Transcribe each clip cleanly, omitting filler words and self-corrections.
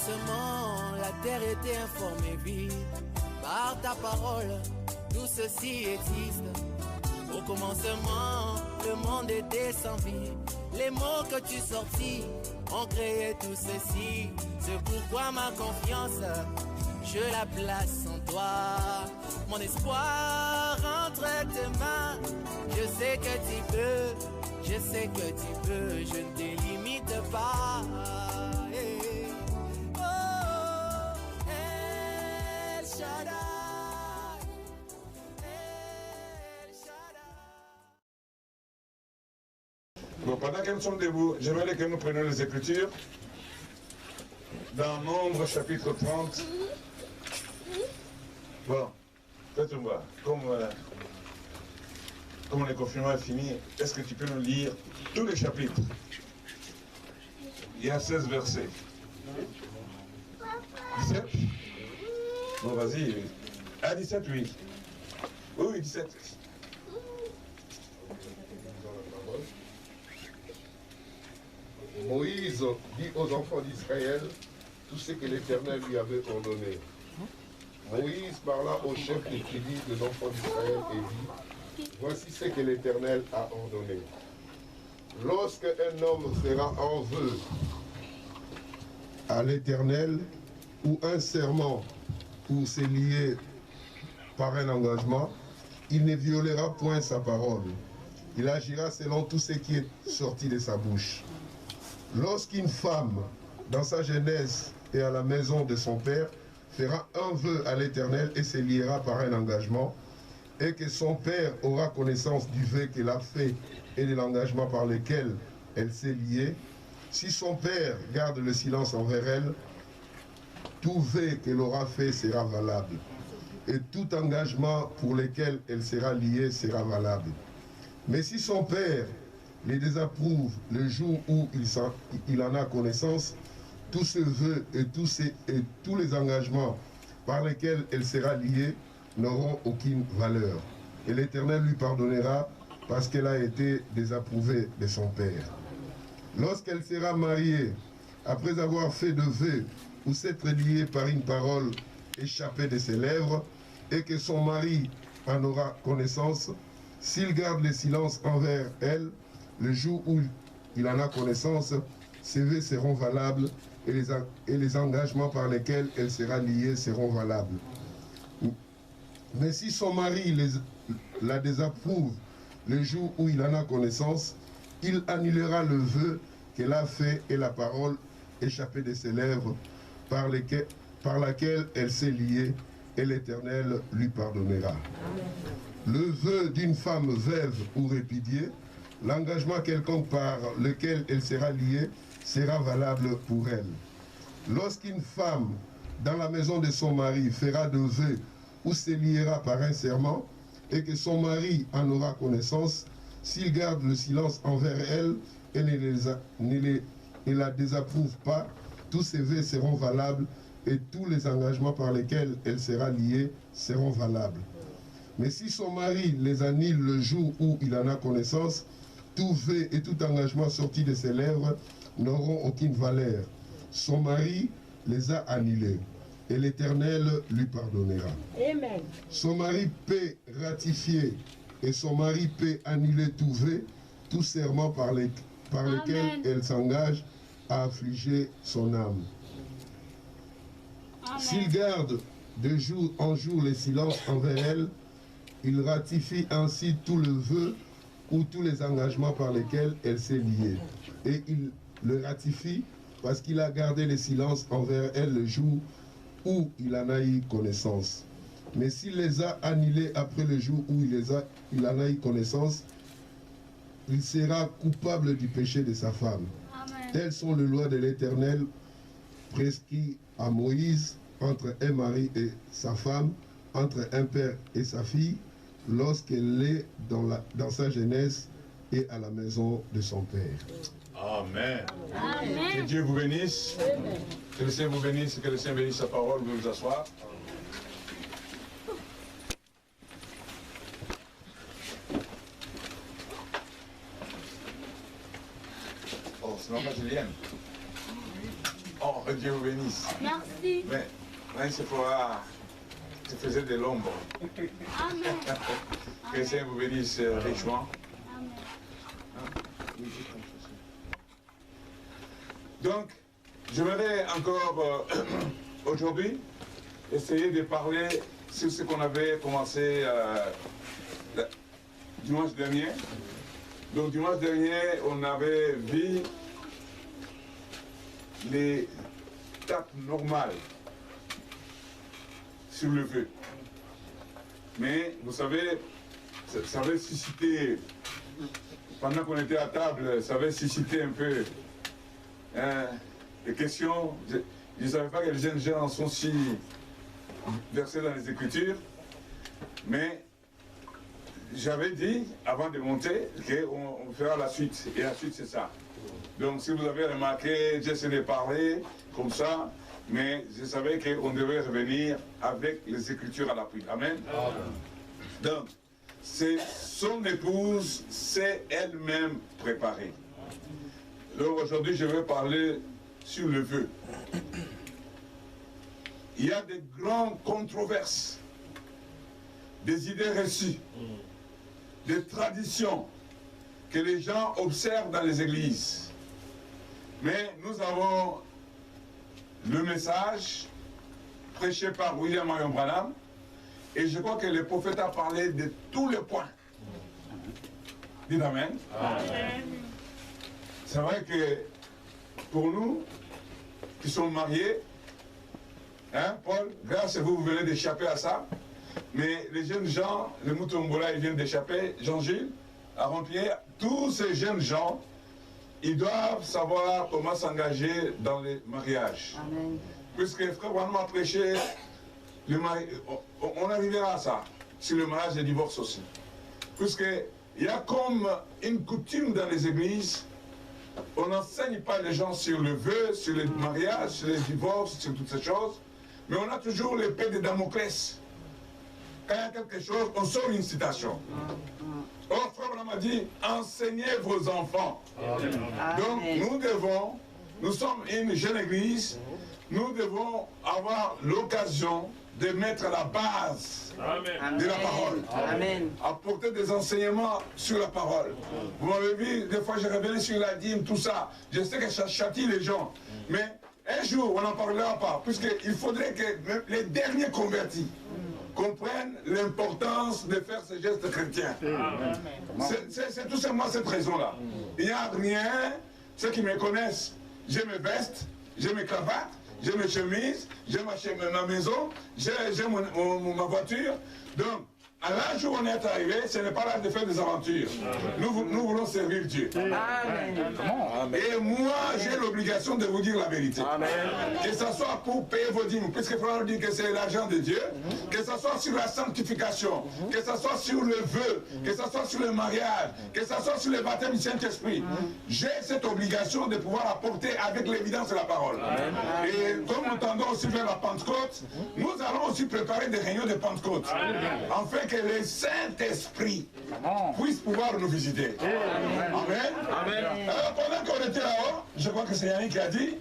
commencement, la terre était informée vide. Par ta parole, tout ceci existe. Au commencement, le monde était sans vie. Les mots que tu sortis ont créé tout ceci. C'est pourquoi ma confiance, je la place en toi. Mon espoir entre tes mains. Je sais que tu peux, je sais que tu peux, je ne te limite pas. Hey. Oh, El Shaddai, El Shaddai. Bon, pendant que nous sommes debout, j'aimerais que nous prenions les Écritures dans Nombre chapitre 30. Bon, faites-moi, comme le confinement est fini, est-ce que tu peux nous lire tous les chapitres? Il y a 16 versets. 17? Bon, vas-y. Ah, 17, oui. Oui, 17. Moïse dit aux enfants d'Israël tout ce que l'Éternel lui avait ordonné. Moïse parla au chef des tribus des enfants d'Israël et dit, voici ce que l'Éternel a ordonné. Lorsque un homme fera un vœu à l'Éternel ou un serment pour se lier par un engagement, il ne violera point sa parole. Il agira selon tout ce qui est sorti de sa bouche. Lorsqu'une femme, dans sa jeunesse et à la maison de son père, fera un vœu à l'Éternel et se liera par un engagement, et que son père aura connaissance du vœu qu'elle a fait et de l'engagement par lequel elle s'est liée, si son père garde le silence envers elle, tout vœu qu'elle aura fait sera valable, et tout engagement pour lequel elle sera liée sera valable. Mais si son père les désapprouve le jour où il en a connaissance, tous ses vœux et tous les engagements par lesquels elle sera liée n'auront aucune valeur. Et l'Éternel lui pardonnera parce qu'elle a été désapprouvée de son père. Lorsqu'elle sera mariée, après avoir fait de vœux ou s'être liée par une parole échappée de ses lèvres, et que son mari en aura connaissance, s'il garde le silence envers elle, le jour où il en a connaissance, ses vœux seront valables et les engagements par lesquels elle sera liée seront valables. Mais si son mari la désapprouve le jour où il en a connaissance, il annulera le vœu qu'elle a fait et la parole échappée de ses lèvres par laquelle elle s'est liée, et l'Éternel lui pardonnera. Amen. Le vœu d'une femme veuve ou répudiée, l'engagement quelconque par lequel elle sera liée, sera valable pour elle. Lorsqu'une femme, dans la maison de son mari, fera de vœux ou se liera par un serment, et que son mari en aura connaissance, s'il garde le silence envers elle et ne la désapprouve pas, tous ses vœux seront valables et tous les engagements par lesquels elle sera liée seront valables. Mais si son mari les annule le jour où il en a connaissance, tout vœu et tout engagement sorti de ses lèvres n'auront aucune valeur. Son mari les a annulés et l'Éternel lui pardonnera. Amen. Son mari peut ratifier et son mari peut annuler tout vœu, tout serment par lequel elle s'engage à affliger son âme. S'il garde de jour en jour le silence envers elle, il ratifie ainsi tout le vœu ou tous les engagements par lesquels elle s'est liée. Et il le ratifie parce qu'il a gardé le silence envers elle le jour où il en a eu connaissance. Mais s'il les a annulés après le jour où il en a eu connaissance, il sera coupable du péché de sa femme. Amen. Telles sont les lois de l'Éternel prescrites à Moïse entre un mari et sa femme, entre un père et sa fille, lorsqu'elle est dans sa jeunesse et à la maison de son père. Amen. Amen. Que Dieu vous bénisse. Amen. Que le Seigneur vous bénisse, que le Seigneur bénisse sa parole. Vous pouvez vous asseoir. Oh, c'est maman Julienne. Oh. Dieu vous bénisse. Merci. Mais Sephora te faisait de l'ombre. Amen. Que le Seigneur vous bénisse richement. Amen. Donc, j'aimerais encore aujourd'hui essayer de parler sur ce qu'on avait commencé dimanche dernier. Donc dimanche dernier, on avait vu les étapes normales sur le vœu. Mais vous savez, ça avait suscité, pendant qu'on était à table, ça avait suscité un peu des questions. Je ne savais pas que les jeunes gens sont si versés dans les Écritures, mais j'avais dit, avant de monter, qu'on fera la suite. Et la suite, c'est ça. Donc, si vous avez remarqué, j'essaie de parler comme ça, mais je savais qu'on devait revenir avec les Écritures à l'appui. Amen. Amen. Donc, son épouse s'est elle-même préparée. Donc, aujourd'hui, je vais parler sur le vœu. Il y a des grandes controverses, des idées reçues, des traditions que les gens observent dans les églises. Mais nous avons le message prêché par William Marion Branham, et je crois que le prophète a parlé de tous les points. Dites Amen. Amen. C'est vrai que pour nous qui sommes mariés, hein, Paul, grâce à vous, vous venez d'échapper à ça. Mais les jeunes gens, le Mutombola, ils viennent d'échapper, Jean-Gilles, Aaron Pierre, tous ces jeunes gens, ils doivent savoir comment s'engager dans les mariages. Amen. Puisque frère Branham a prêché, on arrivera à ça, sur le mariage et le divorce aussi. Puisqu'il y a comme une coutume dans les églises, on n'enseigne pas les gens sur le vœu, sur le mariage, sur les divorces, sur toutes ces choses, mais on a toujours l'épée de Damoclès. Quand il y a quelque chose, on sort une citation. Or, frère Branham a dit, enseignez vos enfants. Amen. Donc, nous sommes une jeune église, nous devons avoir l'occasion de mettre la base Amen. De la parole. Amen. Apporter des enseignements sur la parole. Vous m'avez vu, des fois je revenais sur la dîme, tout ça. Je sais que ça châtie les gens. Mais un jour, on n'en parlera pas, puisqu'il faudrait que les derniers convertis comprennent l'importance de faire ce geste chrétien. C'est tout simplement cette raison-là. Il n'y a rien, ceux qui me connaissent, j'ai mes vestes, j'ai mes cravates, j'ai mes chemises, j'ai ma maison, j'ai ma voiture. Donc, à l'âge où on est arrivé, ce n'est pas l'âge de faire des aventures. Nous voulons servir Dieu. Amen. Et moi, j'ai l'obligation de vous dire la vérité. Amen. Que ce soit pour payer vos dîmes, puisque Frère dit que c'est l'argent de Dieu, que ce soit sur la sanctification, que ce soit sur le vœu, que ce soit sur le mariage, que ce soit sur le baptême du Saint-Esprit. J'ai cette obligation de pouvoir apporter avec l'évidence de la parole. Amen. Et comme nous tendons aussi vers la Pentecôte, nous allons aussi préparer des réunions de Pentecôte. Afin que le Saint-Esprit puisse pouvoir nous visiter. Amen. Amen. Alors, pendant qu'on était là-haut, je crois que c'est Yannick qui a dit,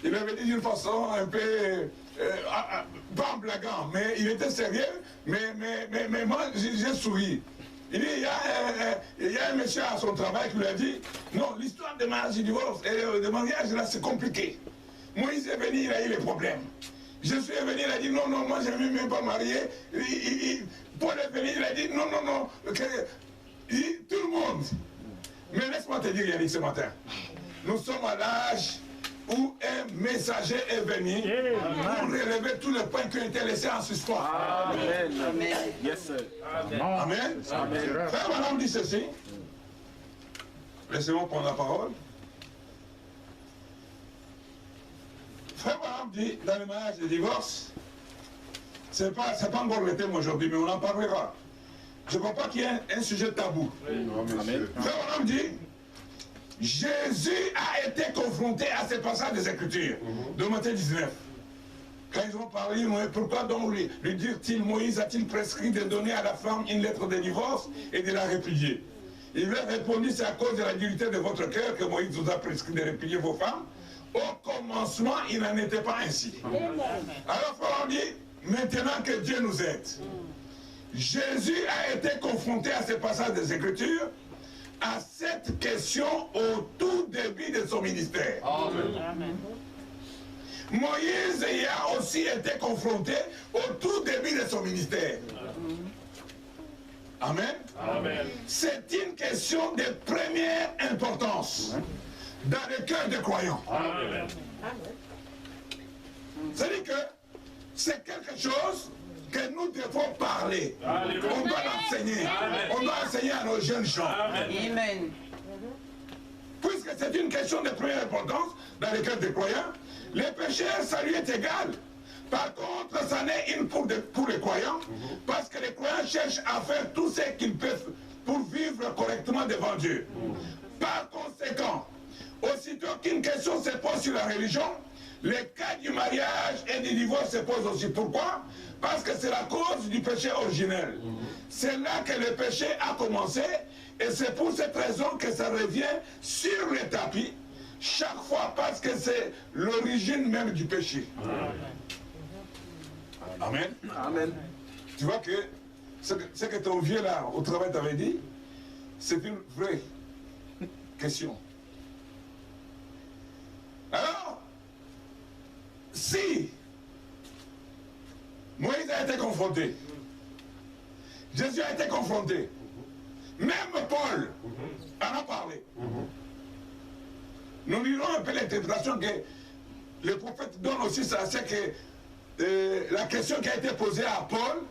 il avait dit d'une façon un peu, pas blaguant, mais il était sérieux, mais moi, j'ai souri. Il dit, il y a un monsieur à son travail qui lui a dit, non, l'histoire de mariage et divorce, et de mariage, là, c'est compliqué. Moïse est venu, il a eu les problèmes. Je suis venu, il a dit non, moi je ne vais même pas marier. Paul est venu, il a dit non, tout le monde. Mais laisse-moi te dire, Yannick, ce matin, nous sommes à l'âge où un messager est venu pour relever tous les points qui ont été laissés en suspens. Amen. Amen. Yes, sir. Amen. Amen. Amen. Frère Branham dit ceci. Laissez-moi prendre la parole. Frère Branham dit, dans le mariage et le divorce, c'est pas encore le thème aujourd'hui, mais on en parlera. Je ne crois pas qu'il y ait un sujet tabou. Amen. Frère Branham dit, Jésus a été confronté à ces passages des Écritures, de Matthieu 19. Quand ils ont parlé, pourquoi donc lui dire-t-il, Moïse a-t-il prescrit de donner à la femme une lettre de divorce et de la répudier? Il leur répondit, c'est à cause de la dureté de votre cœur que Moïse vous a prescrit de répudier vos femmes. Au commencement, il n'en était pas ainsi. Alors, on dit, maintenant que Dieu nous aide, Jésus a été confronté à ce passage des Écritures, à cette question au tout début de son ministère. Amen. Moïse y a aussi été confronté au tout début de son ministère. Amen. Amen. C'est une question de première importance dans le cœur des croyants. Amen. C'est-à-dire que c'est quelque chose que nous devons parler. On doit l'enseigner. On doit enseigner à nos jeunes gens. Amen. Puisque c'est une question de première importance dans le cœur des croyants, les pécheurs, ça lui est égal. Par contre, ça n'est une pour les croyants, parce que les croyants cherchent à faire tout ce qu'ils peuvent pour vivre correctement devant Dieu. Par conséquent, aussitôt qu'une question se pose sur la religion, les cas du mariage et du divorce se posent aussi. Pourquoi? Parce que c'est la cause du péché originel. C'est là que le péché a commencé, et c'est pour cette raison que ça revient sur le tapis chaque fois, parce que c'est l'origine même du péché. Amen. Amen. Tu vois que ce que ton vieux là au travail t'avait dit, c'est une vraie question. Alors, si Moïse a été confronté, Jésus a été confronté, même Paul en a parlé. Nous lirons un peu l'interprétation que le prophète donne aussi, ça, c'est que la question qui a été posée à Paul,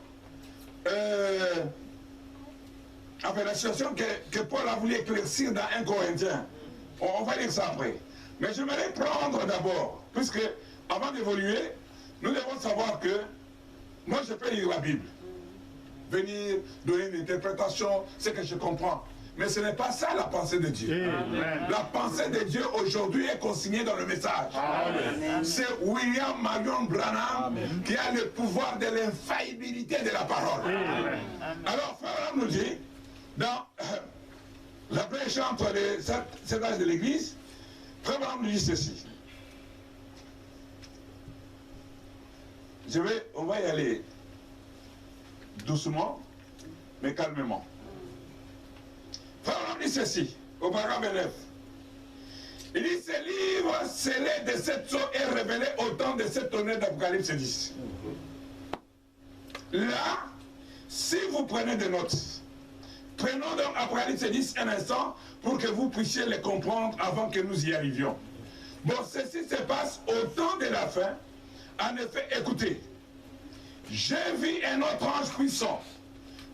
enfin la situation que Paul a voulu éclaircir dans 1 Corinthiens. On va lire ça après. Mais j'aimerais prendre d'abord, puisque avant d'évoluer, nous devons savoir que moi je peux lire la Bible, venir donner une interprétation, ce que je comprends. Mais ce n'est pas ça la pensée de Dieu. Amen. La pensée de Dieu aujourd'hui est consignée dans le message. C'est William Marion Branham qui a le pouvoir de l'infaillibilité de la parole. Amen. Alors, Frère Branham nous dit, dans la brèche entre les 7 âges de l'Église, Frère Branham nous dit ceci. On va y aller doucement, mais calmement. Frère, on dit ceci, au paragraphe 9. Il dit, ce livre scellé de cette sceaux est révélé au temps de cette tonnerre d'Apocalypse 10. Là, si vous prenez des notes, prenons donc Apocalypse 10 un instant pour que vous puissiez les comprendre avant que nous y arrivions. Bon, ceci se passe au temps de la fin. En effet, écoutez, j'ai vu un autre ange puissant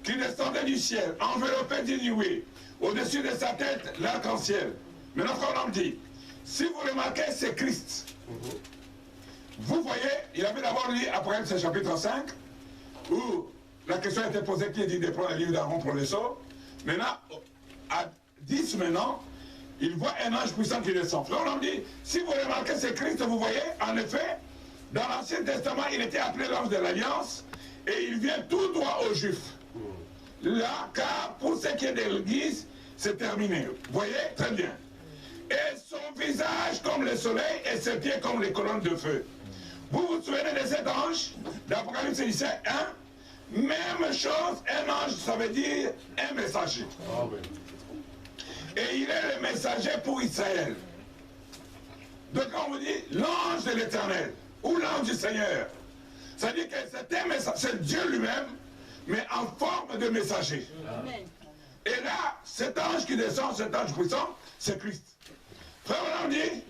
qui descendait du ciel, enveloppé d'une nuée. Au-dessus de sa tête, l'arc-en-ciel. Maintenant, frère, on dit, si vous remarquez, c'est Christ. Vous voyez, il avait d'abord lu Apocalypse chapitre 5, où la question a été posée, qui est dit de prendre le livre d'Aaron pour le sort. Maintenant, à 10 maintenant, il voit un ange puissant qui descend. Frère, on dit, si vous remarquez, c'est Christ, vous voyez, en effet, dans l'Ancien Testament, il était appelé l'ange de l'Alliance, et il vient tout droit aux Juifs. Là, car pour ce qui est de l'Église, c'est terminé. Vous voyez? Très bien. Et son visage comme le soleil et ses pieds comme les colonnes de feu. Vous vous souvenez de cet ange d'Apocalypse 17, hein? Même chose, un ange, ça veut dire un messager. Et il est le messager pour Israël. Donc on vous dit l'ange de l'Éternel ou l'ange du Seigneur. Ça veut dire que c'est un messager, c'est Dieu lui-même, mais en forme de messager. Amen. Et là, cet ange qui descend, cet ange puissant, c'est Christ. Frère, on dit,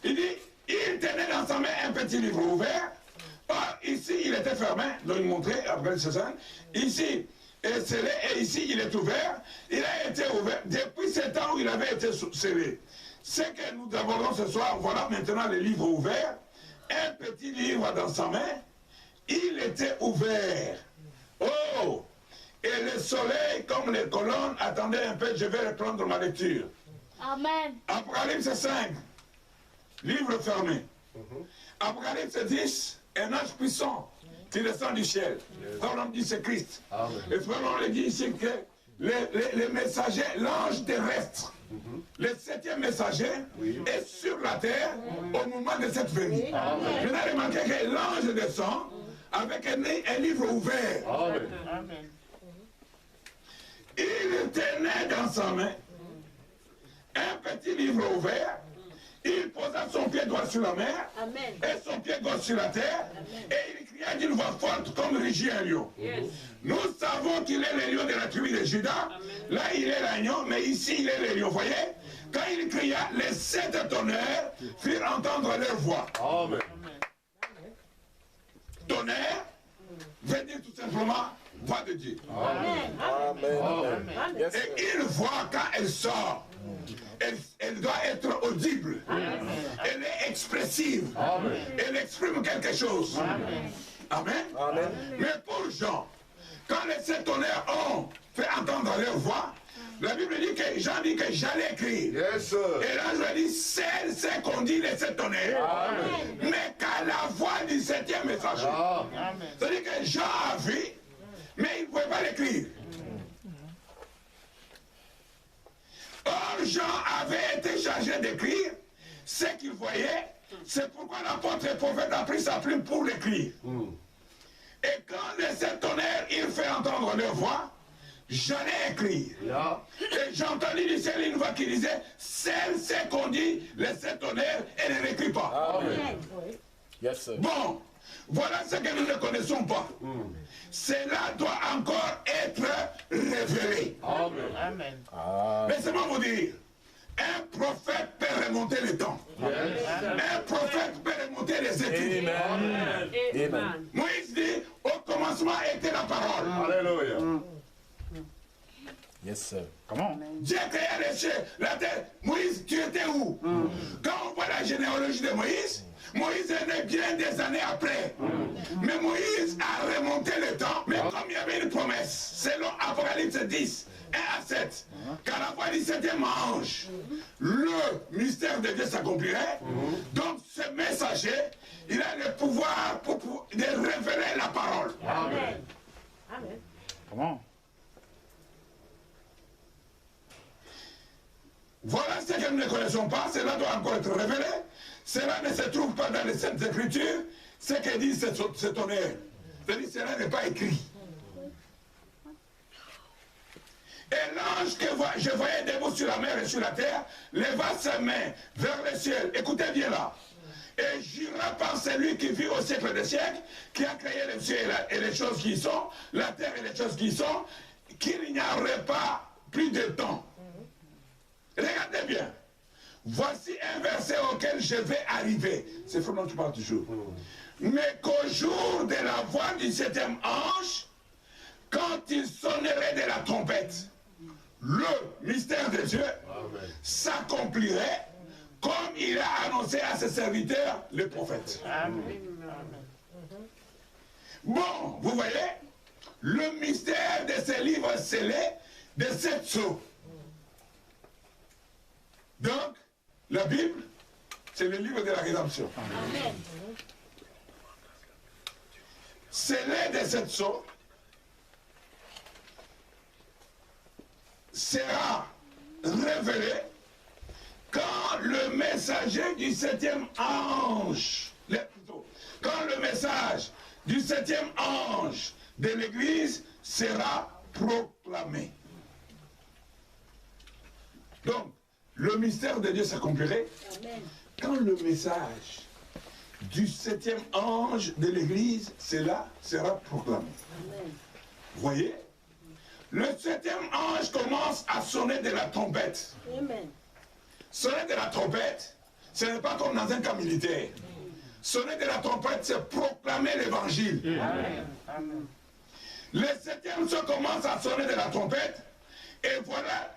il tenait dans sa main un petit livre ouvert. Or, ici, il était fermé, donc il montrait, après ce sens, ici, est scellé, et ici, il est ouvert. Il a été ouvert depuis ce temps où il avait été scellé. Ce que nous abordons ce soir, voilà maintenant le livre ouvert. Un petit livre dans sa main, il était ouvert. Oh! Et le soleil, comme les colonnes, attendez un peu, je vais reprendre ma lecture. Amen. Apocalypse 5, livre fermé. Apocalypse 10, un ange puissant qui descend du ciel. Frère, on dit c'est Christ. Et frère, on dit ici que les messagers, l'ange terrestre, le 7e messager est sur la terre au moment de cette venue. Maintenant, remarquez que l'ange descend avec un livre ouvert. Amen. Il tenait dans sa main un petit livre ouvert. Il posa son pied droit sur la mer et son pied gauche sur la terre. Et il cria d'une voix forte comme rugit un lion. Nous savons qu'il est le lion de la tribu de Juda. Là, il est l'agneau, mais ici, il est le lion. Vous voyez? Quand il cria, les 7 tonnerres firent entendre leur voix. Amen. Tonnerre veut dire tout simplement voix de Dieu. Amen. Yes, Et une voix, quand elle sort, elle doit être audible. Elle est expressive. Elle exprime quelque chose. Amen. Mais pour Jean, quand les 7 tonnerres ont fait entendre leur voix, la Bible dit que Jean dit que j'allais écrire. Yes, sir. Et là, je dis, c'est qu'on dit les 7 tonnerres. Mais qu'à la voix du 7e messager. C'est-à-dire que Jean a vu, mais il ne pouvait pas l'écrire. Or, Jean avait été chargé d'écrire ce qu'il voyait. C'est pourquoi l'apôtre et prophète a pris sa plume pour l'écrire. Et quand les 7 tonnerres, il fait entendre leur voix, j'allais écrire. Et j'ai entendu du ciel une voix qui disait, c'est qu'on dit, les 7 tonnerres, et ne l'écrit pas. Yes, sir. Bon, voilà ce que nous ne connaissons pas. Cela doit encore être révélé. Amen. Laissez-moi vous dire, un prophète peut remonter le temps. Un prophète peut remonter les écrits. Amen. Moïse dit, au commencement était la parole. Alléluia. Yes, sir. Comment? Dieu créa les cieux, la terre. Moïse, tu étais où? Quand on voit la généalogie de Moïse, Moïse est né bien des années après. Mais Moïse a remonté le temps. Mais comme il y avait une promesse, selon Apocalypse 10, 1 à 7, qu'à la voix du 7e ange, le mystère de Dieu s'accomplirait. Donc ce messager, il a le pouvoir de révéler la parole. Comment? Voilà ce que nous ne connaissons pas, cela doit encore être révélé. Cela ne se trouve pas dans les Saintes Écritures, ce que dit ce tonnerre. C'est-à-dire cela n'est pas écrit. Et l'ange que je voyais debout sur la mer et sur la terre, leva ses mains vers le ciel. Écoutez bien là. Et jura par celui qui vit au siècle des siècles, qui a créé le ciel et les choses qui y sont, la terre et les choses qui y sont, qu'il n'y aurait pas plus de temps. Regardez bien. Voici un verset auquel je vais arriver. C'est Frère dont tu parles toujours. Mais qu'au jour de la voix du 7e ange, quand il sonnerait de la trompette, le mystère de Dieu s'accomplirait comme il a annoncé à ses serviteurs, les prophètes. Bon, vous voyez, le mystère de ces livres scellés, de 7 sceaux. Donc, la Bible, c'est le livre de la rédemption. Scellé de 7 sceaux sera révélé quand le messager du 7e ange, quand le message du 7e ange de l'Église sera proclamé. Donc, le mystère de Dieu s'accomplirait quand le message du 7e ange de l'Église sera proclamé. Vous voyez? Le 7e ange commence à sonner de la trompette. Sonner de la trompette, ce n'est pas comme dans un camp militaire. Sonner de la trompette, c'est proclamer l'évangile. Le 7e son commence à sonner de la trompette, et voilà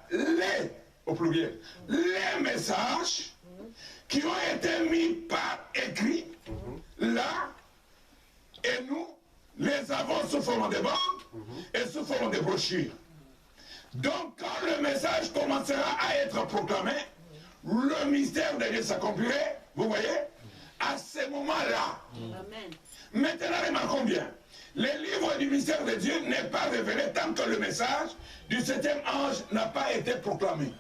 au pluriel, les messages qui ont été mis par écrit là, et nous les avons sous forme de bandes et sous forme de brochures. Donc quand le message commencera à être proclamé, le mystère de Dieu s'accomplirait, vous voyez, à ce moment-là. Maintenant, remarquons bien, le livre du mystère de Dieu n'est pas révélé tant que le message du 7e ange n'a pas été proclamé.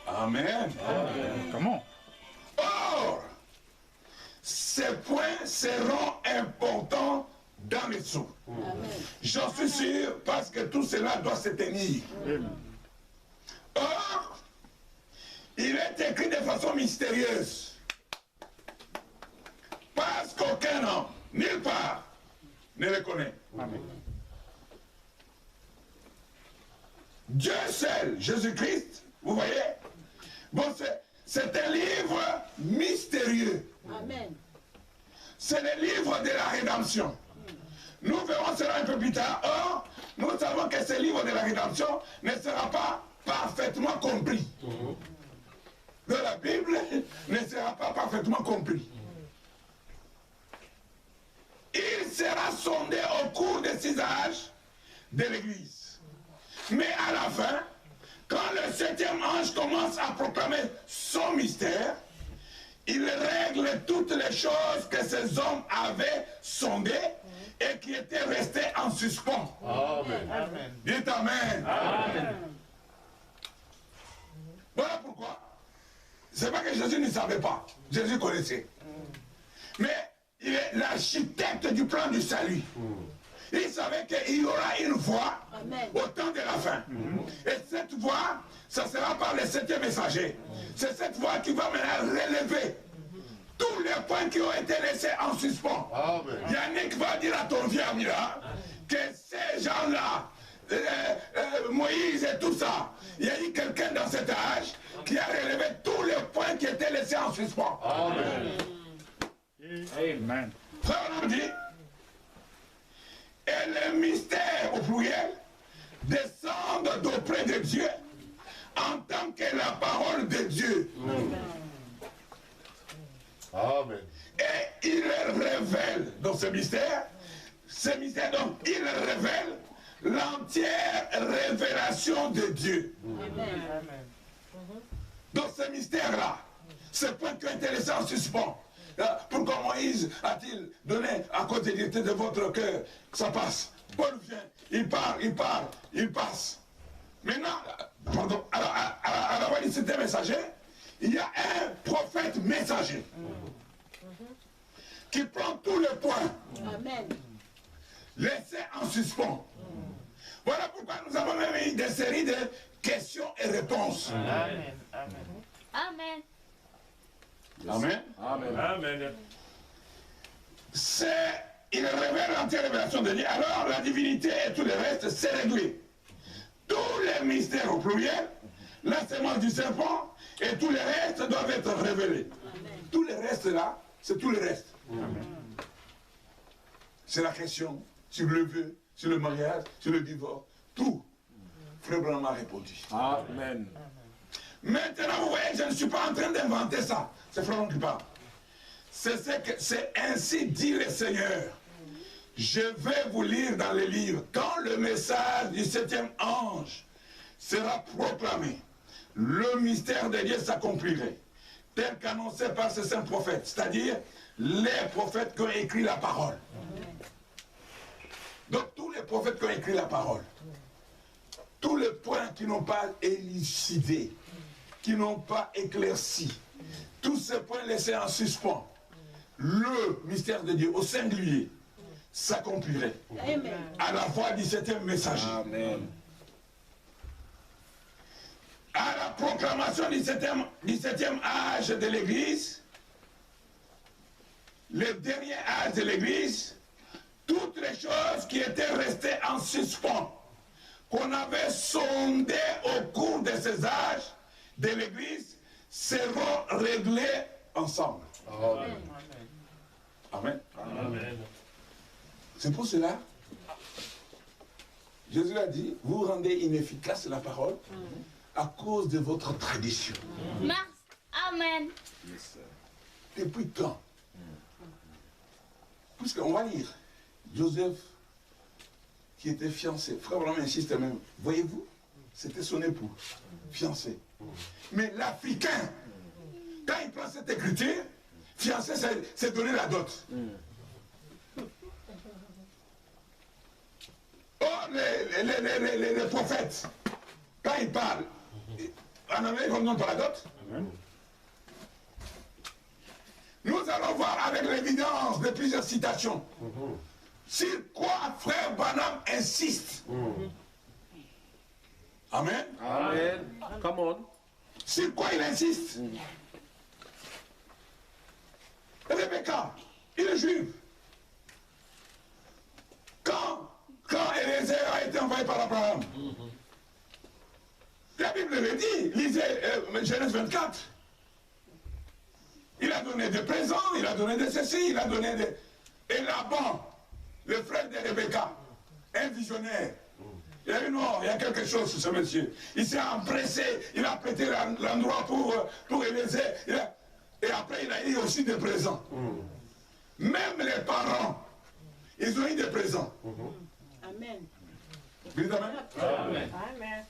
Amen. Amen. Comment? Or, ces points seront importants dans les sceaux. J'en suis sûr parce que tout cela doit se tenir. Or, il est écrit de façon mystérieuse. Parce qu'aucun homme, nulle part, ne le connaît. Amen. Dieu seul, Jésus-Christ, vous voyez? Bon, c'est un livre mystérieux. Amen. C'est le livre de la rédemption. Nous verrons cela un peu plus tard. Or, nous savons que ce livre de la rédemption ne sera pas parfaitement compris. De la Bible ne sera pas parfaitement compris. Il sera sondé au cours des 6 âges de l'Église. Mais à la fin, quand le 7e ange commence à proclamer son mystère, il règle toutes les choses que ces hommes avaient sondées et qui étaient restées en suspens. Amen. Amen. Dites Amen. Amen. Voilà pourquoi. C'est pas que Jésus ne savait pas. Jésus connaissait. Mais il est l'architecte du plan du salut. Il savait qu'il y aura une voie au temps de la fin. Et cette voie, ça sera par le 7e messager. C'est cette voie qui va maintenant relever tous les points qui ont été laissés en suspens. Amen. Yannick va dire à ton vieux ami là que ces gens-là, Moïse et tout ça, il y a eu quelqu'un dans cet âge qui a relevé tous les points qui étaient laissés en suspens. Amen. Amen. Frère, on dit, et le mystère au pluriel descendent d'auprès de Dieu en tant que la parole de Dieu. Amen. Et il révèle dans ce mystère, donc il révèle l'entière révélation de Dieu. Dans ce mystère-là, ce point qui a été laissé en suspens. Pourquoi Moïse a-t-il donné à cause des directions de votre cœur que ça passe? Paul vient, il parle, il passe. Maintenant, pardon, à la voix du 7e messager, il y a un prophète messager qui prend tous les points laissés en suspens. Voilà pourquoi nous avons même eu des séries de questions et réponses. Amen. Amen. Amen. Amen. Amen. Il révèle l'entière révélation de Dieu. Alors la divinité et tout le reste, c'est réglé. Tous les mystères au pluriel, la sémence du serpent et tout le reste doivent être révélés. Tout le reste là, c'est tout le reste. C'est la question sur le vœu, sur le mariage, sur le divorce, tout. Frère Branham a répondu. Amen. Maintenant, vous voyez, je ne suis pas en train d'inventer ça. C'est Frère Branham qui parle. C'est ainsi dit le Seigneur. Je vais vous lire dans les livres. Quand le message du 7e ange sera proclamé, le mystère de Dieu s'accomplirait, tel qu'annoncé par ces saints prophètes, c'est-à-dire les prophètes qui ont écrit la parole. Donc tous les prophètes qui ont écrit la parole, tous les points qui n'ont pas élucidé, qui n'ont pas éclairci, tous ces points laissés en suspens, le mystère de Dieu au singulier s'accomplirait à la voix du 7e messager. Amen. À la proclamation du 7e âge de l'Église, le dernier âge de l'Église, toutes les choses qui étaient restées en suspens, qu'on avait sondées au cours de ces âges de l'Église, seront réglées ensemble. Amen. Amen. Amen. C'est pour cela, Jésus a dit, vous rendez inefficace la parole à cause de votre tradition. Amen. Depuis quand? Puisqu'on va lire, Joseph, qui était fiancé, Frère Branham insiste même, voyez-vous, c'était son époux, fiancé. Mais l'Africain, quand il prend cette écriture, Fiancé, c'est donner la dot. Or, les prophètes, quand ils parlent, en Amérique, on ne donne pas la dot. Nous allons voir avec l'évidence de plusieurs citations sur quoi frère Branham insiste. Amen. Amen. Come on. Sur quoi il insiste? Rebecca, il est juif. Quand Eliezer a été envoyé par Abraham, la Bible le dit, lisez Genèse 24. Il a donné des présents, il a donné de ceci, il a donné des... Et Laban, le frère de Rebecca, un visionnaire, il a dit non, il y a quelque chose sur ce monsieur. Il s'est empressé, il a prêté l'endroit pour Eliezer. Et après, il a eu aussi des présents. Même les parents, ils ont eu des présents. Amen. Vous dites amen? Amen. Amen.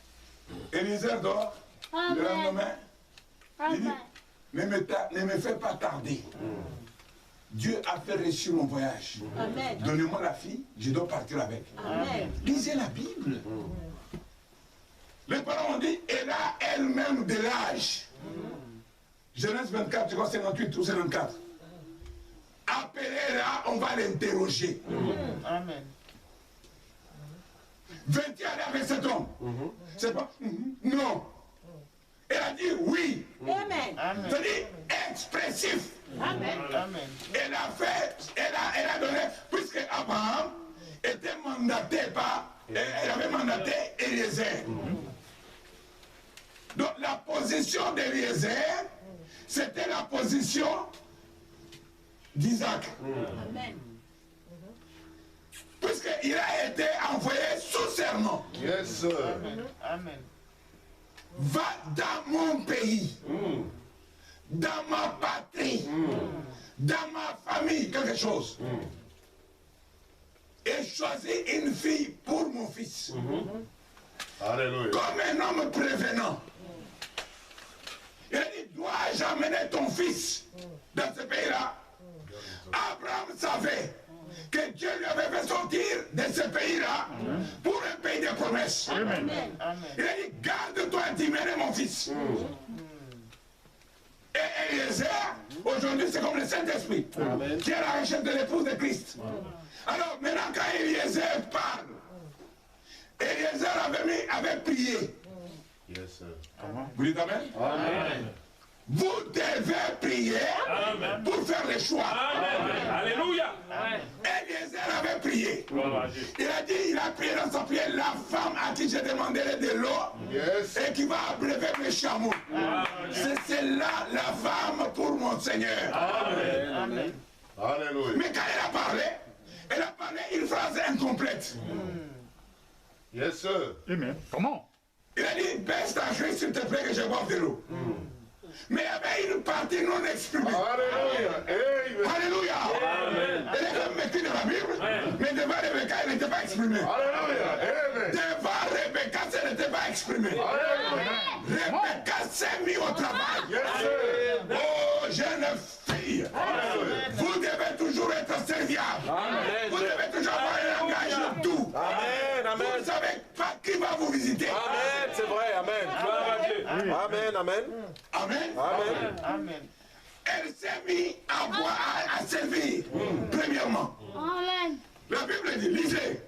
Eliezer dort, le lendemain, il dit, Amen. ne me fais pas tarder. Dieu a fait réussir mon voyage. Amen. Donnez-moi la fille, je dois partir avec. Amen. Lisez la Bible. Les parents ont dit, elle a elle-même de l'âge. Genèse 24, je crois 58 ou 54. Appelez-la, on va l'interroger. Amen. 20 ans avec cet homme. C'est pas non. Elle a dit oui. Amen. Amen. C'est-à-dire expressif. Amen. Amen. Elle a fait, elle a donné, puisque Abraham était mandaté par, elle avait mandaté Eliezer. Donc la position d'Eliezer, c'était la position d'Isaac. Amen. Puisqu'il a été envoyé sous serment. Yes, sir. Amen. Amen. Va dans mon pays, dans ma patrie, dans ma famille, quelque chose. Et choisis une fille pour mon fils. Alléluia. Comme un homme prévenant. Il a dit, dois-je amener ton fils dans ce pays-là? Abraham savait que Dieu lui avait fait sortir de ce pays-là pour un pays de promesses. Amen. Il a dit, garde-toi intimement mon fils. Et Eliezer, aujourd'hui c'est comme le Saint-Esprit qui est à la recherche de l'épouse de Christ. Alors maintenant quand Eliezer parle, Eliezer avait prié. Yes, sir. Vous dites amen? Amen. Vous devez prier pour faire le choix. Alléluia. Eliezer avait prié. Il a dit, il a prié dans sa prière, la femme à qui j'ai demandé de l'eau Yes. et qui va abreuver mes chameaux. C'est celle-là la femme pour mon Seigneur. Amen. Alléluia. Mais quand elle a parlé une phrase incomplète. Yes, sir. Amen. Comment? Il a dit, baisse ta Christ s'il te plaît que je boive de l'eau. Mais il y avait une partie non exprimée. Alléluia. Amen. Alléluia. Elle est comme écrite dans la Bible, mais devant Rebecca, elle n'était pas exprimée. Alléluia. Amen. Devant Rebecca, ça n'était pas exprimé. Rebecca s'est mis au travail. Yes, sir. Oh, jeune fille, vous devez toujours être serviable. Vous devez toujours avoir un langage doux. Amen, Vous ne savez pas qui va vous visiter. Amen, c'est vrai, amen. Gloire à Dieu. Amen, amen. Amen. Amen. Amen. Elle s'est mise à boire, à servir, premièrement. Amen. La Bible dit, lisez.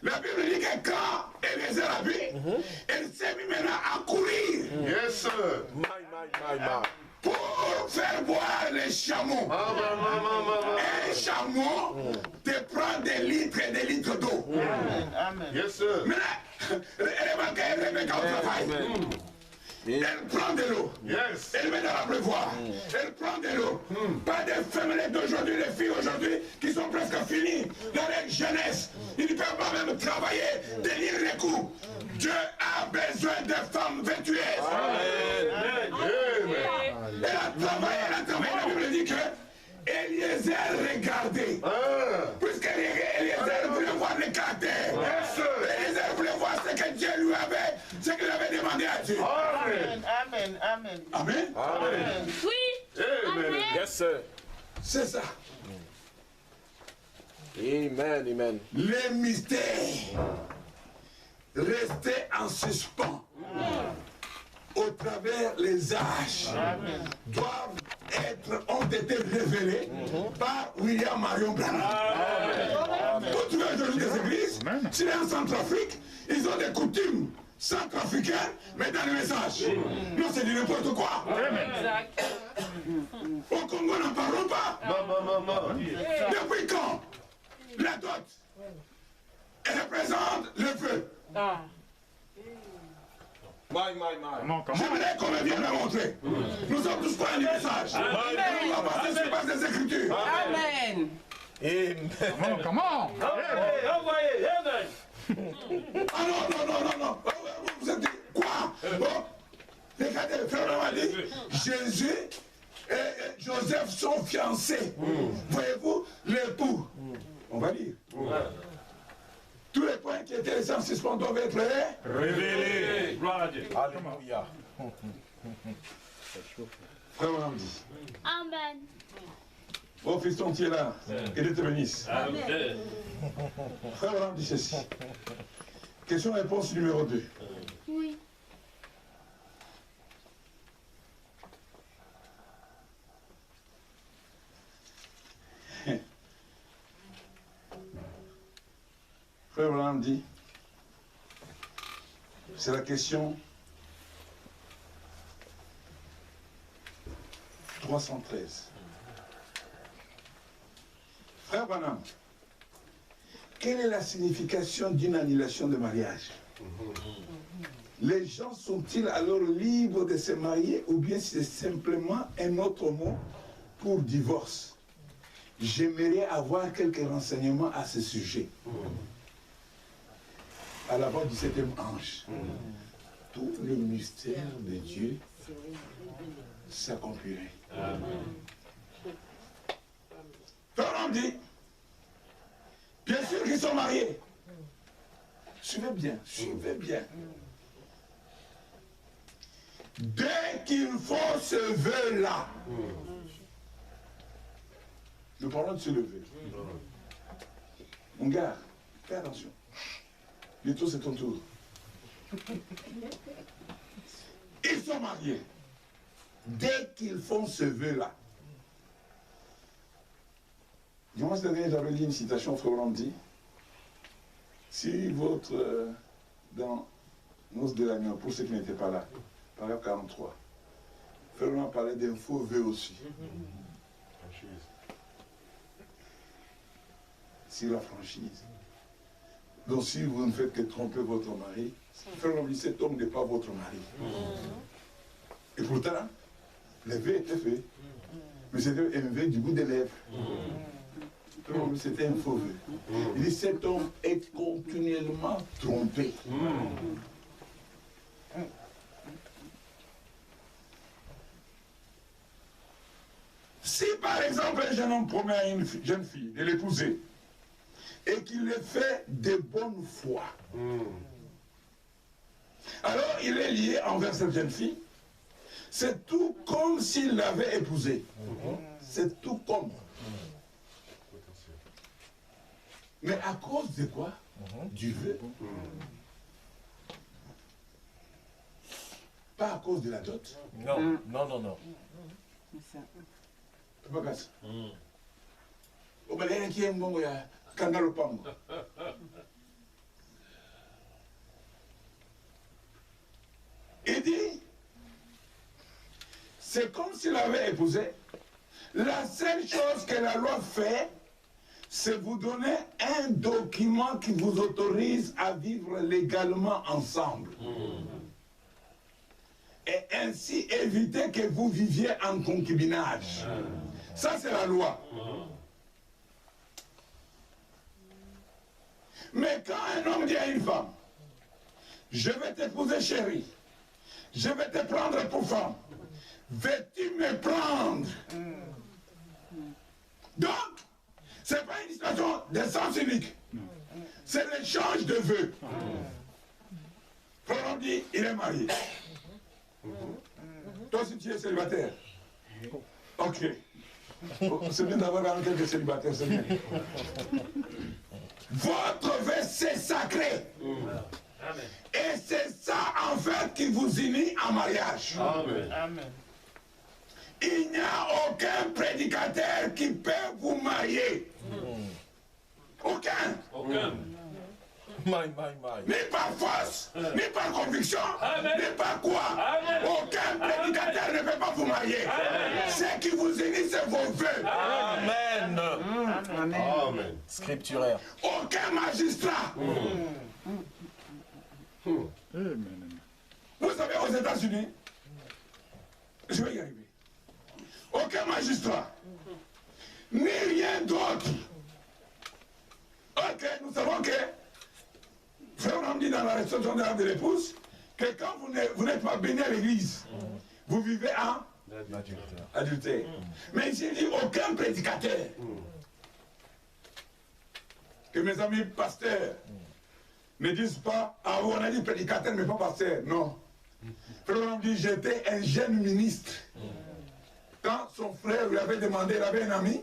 La Bible dit que quand Eliezer a bu, elle s'est mise maintenant à courir Yes, sir. My. pour faire boire les chameaux. Un chameau te prend des litres et des litres d'eau. Amen. Yes, sir. Maintenant, elle est Rebecca au travail. Elle prend de l'eau. Yes. Elle met dans la pleuvoir. Elle prend de l'eau. Pas des femmes d'aujourd'hui, les filles aujourd'hui, qui sont presque finies dans leur jeunesse. Ils ne peuvent pas même travailler, tenir les coups. Dieu a besoin de femmes vertueuses. Amen. Elle a travaillé, la Bible dit que Eliezer regardait. Puisque Eliezer voulait voir le caractère. Eliezer voulait voir ce que Dieu lui avait, ce qu'il avait demandé à Dieu. Amen. Amen. Amen. Amen. Amen. Oui. Amen. Amen. Yes, sir. C'est ça. Amen, amen. Les mystères restés en suspens au travers les âges ont été révélés par William Marion Branham. Quand tu vas dans les églises, si les en Centrafrique, ils ont des coutumes centrafricaines, mais dans le message. Non, c'est du n'importe quoi. Au Congo, n'en parlons pas. Depuis quand la dot représente le feu? J'aimerais qu'on me vienne la montrer. Nous sommes tous pas un message. On va passer sur base des Écritures. Amen. Comment? Ah non. Vous êtes dit quoi? Regardez, frère Mali, Jésus et Joseph sont fiancés. Voyez-vous, l'époux. On va lire. Tous les points qui étaient laissés en suspens doivent être Révélé. Gloire à Dieu. Alléluia. Frère Madame dit. Amen. Oh fiston, tu es là. Que Dieu te bénisse. Amen. Frère Madame dit ceci. Question-réponse numéro 2. Oui. Frère Branham dit, c'est la question 313. Frère Branham, quelle est la signification d'une annulation de mariage? Les gens sont-ils alors libres de se marier ou bien c'est simplement un autre mot pour divorce? J'aimerais avoir quelques renseignements à ce sujet. À la voix du 7e ange, tous les mystères de Dieu s'accompliraient. Frère dit, bien sûr qu'ils sont mariés. Suivez bien. Dès qu'ils font ce vœu-là, nous parlons de se lever. Mon gars, fais attention. Bientôt c'est ton tour. Ils sont mariés. Dès qu'ils font ce vœu-là. Dimanche dernier, j'avais lu une citation, Frère Branham dit, si votre, dans Noces de l'agneau, pour ceux qui n'étaient pas là, paragraphe 43, Frère Branham parlait d'un faux vœu aussi. Sur la franchise. Donc si vous ne faites que tromper votre mari, Frère Branham dit, cet homme n'est pas votre mari. Et pourtant, le vœu était fait. Mais c'était un vœu du bout des lèvres. C'était un faux vœu. Il dit, cet homme est continuellement trompé. Si par exemple un jeune homme promet à une jeune fille de l'épouser et qu'il le fait de bonne foi, alors il est lié envers cette jeune fille. C'est tout comme s'il l'avait épousée. C'est tout comme. Mais à cause de quoi? Du vœu. Pas à cause de la dot. Non. C'est ça. Pas grâce. Au balai qui est bon, il y a Kangalo Pango. Il dit, c'est comme s'il avait épousé. La seule chose que la loi fait, c'est vous donner un document qui vous autorise à vivre légalement ensemble. Et ainsi éviter que vous viviez en concubinage. Ça, c'est la loi. Mais quand un homme dit à une femme, je vais t'épouser chérie, je vais te prendre pour femme, veux-tu me prendre? Donc, ce n'est pas une situation de sens unique. C'est l'échange de vœux. Frère, on dit, il est marié. Toi, si tu es célibataire, ok. C'est bien d'avoir quand même quelques célibataires, c'est bien. Votre vœu, c'est sacré. Amen. Et c'est ça, en fait, qui vous unit en mariage. Amen. Amen. Il n'y a aucun prédicateur qui peut vous marier. Aucun. Aucun. Ni par force, ni par conviction, ni par quoi. Aucun prédicateur ne peut pas vous marier. Ce qui vous unit, c'est vos vœux. Amen. Amen. Scripturaire. Aucun magistrat. Vous savez, aux États-Unis, je vais y arriver. Aucun magistrat, ni rien d'autre. Ok, nous savons que, frère, on dit dans la restauration de l'épouse, que quand vous n'êtes pas béni à l'église, vous vivez en adultère. Mais ici, il dit aucun prédicateur. Que mes amis pasteurs ne disent pas, ah, on a dit prédicateur, mais pas pasteur. Non. Frère, on dit, j'étais un jeune ministre. Quand son frère lui avait demandé, il avait un ami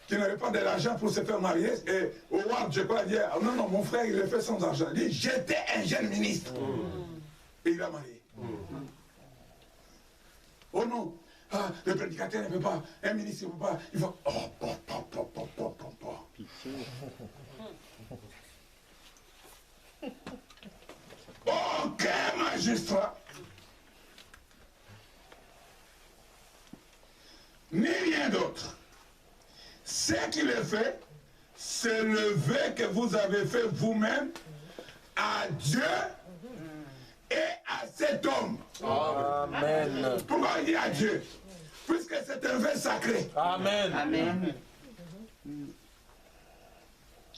qui n'avait pas de l'argent pour se faire marier, et Howard, je crois, dit, ah, non, mon frère, il le fait sans argent. Il dit, j'étais un jeune ministre. Et il a marié. Oh non, ah, le prédicateur ne peut pas, un ministre ne peut pas, il faut... Aucun magistrat, ni rien d'autre. Ce qu'il est fait, c'est le vœu que vous avez fait vous-même à Dieu et à cet homme. Amen. Pourquoi il dit à Dieu? Puisque c'est un vœu sacré. Amen. Amen.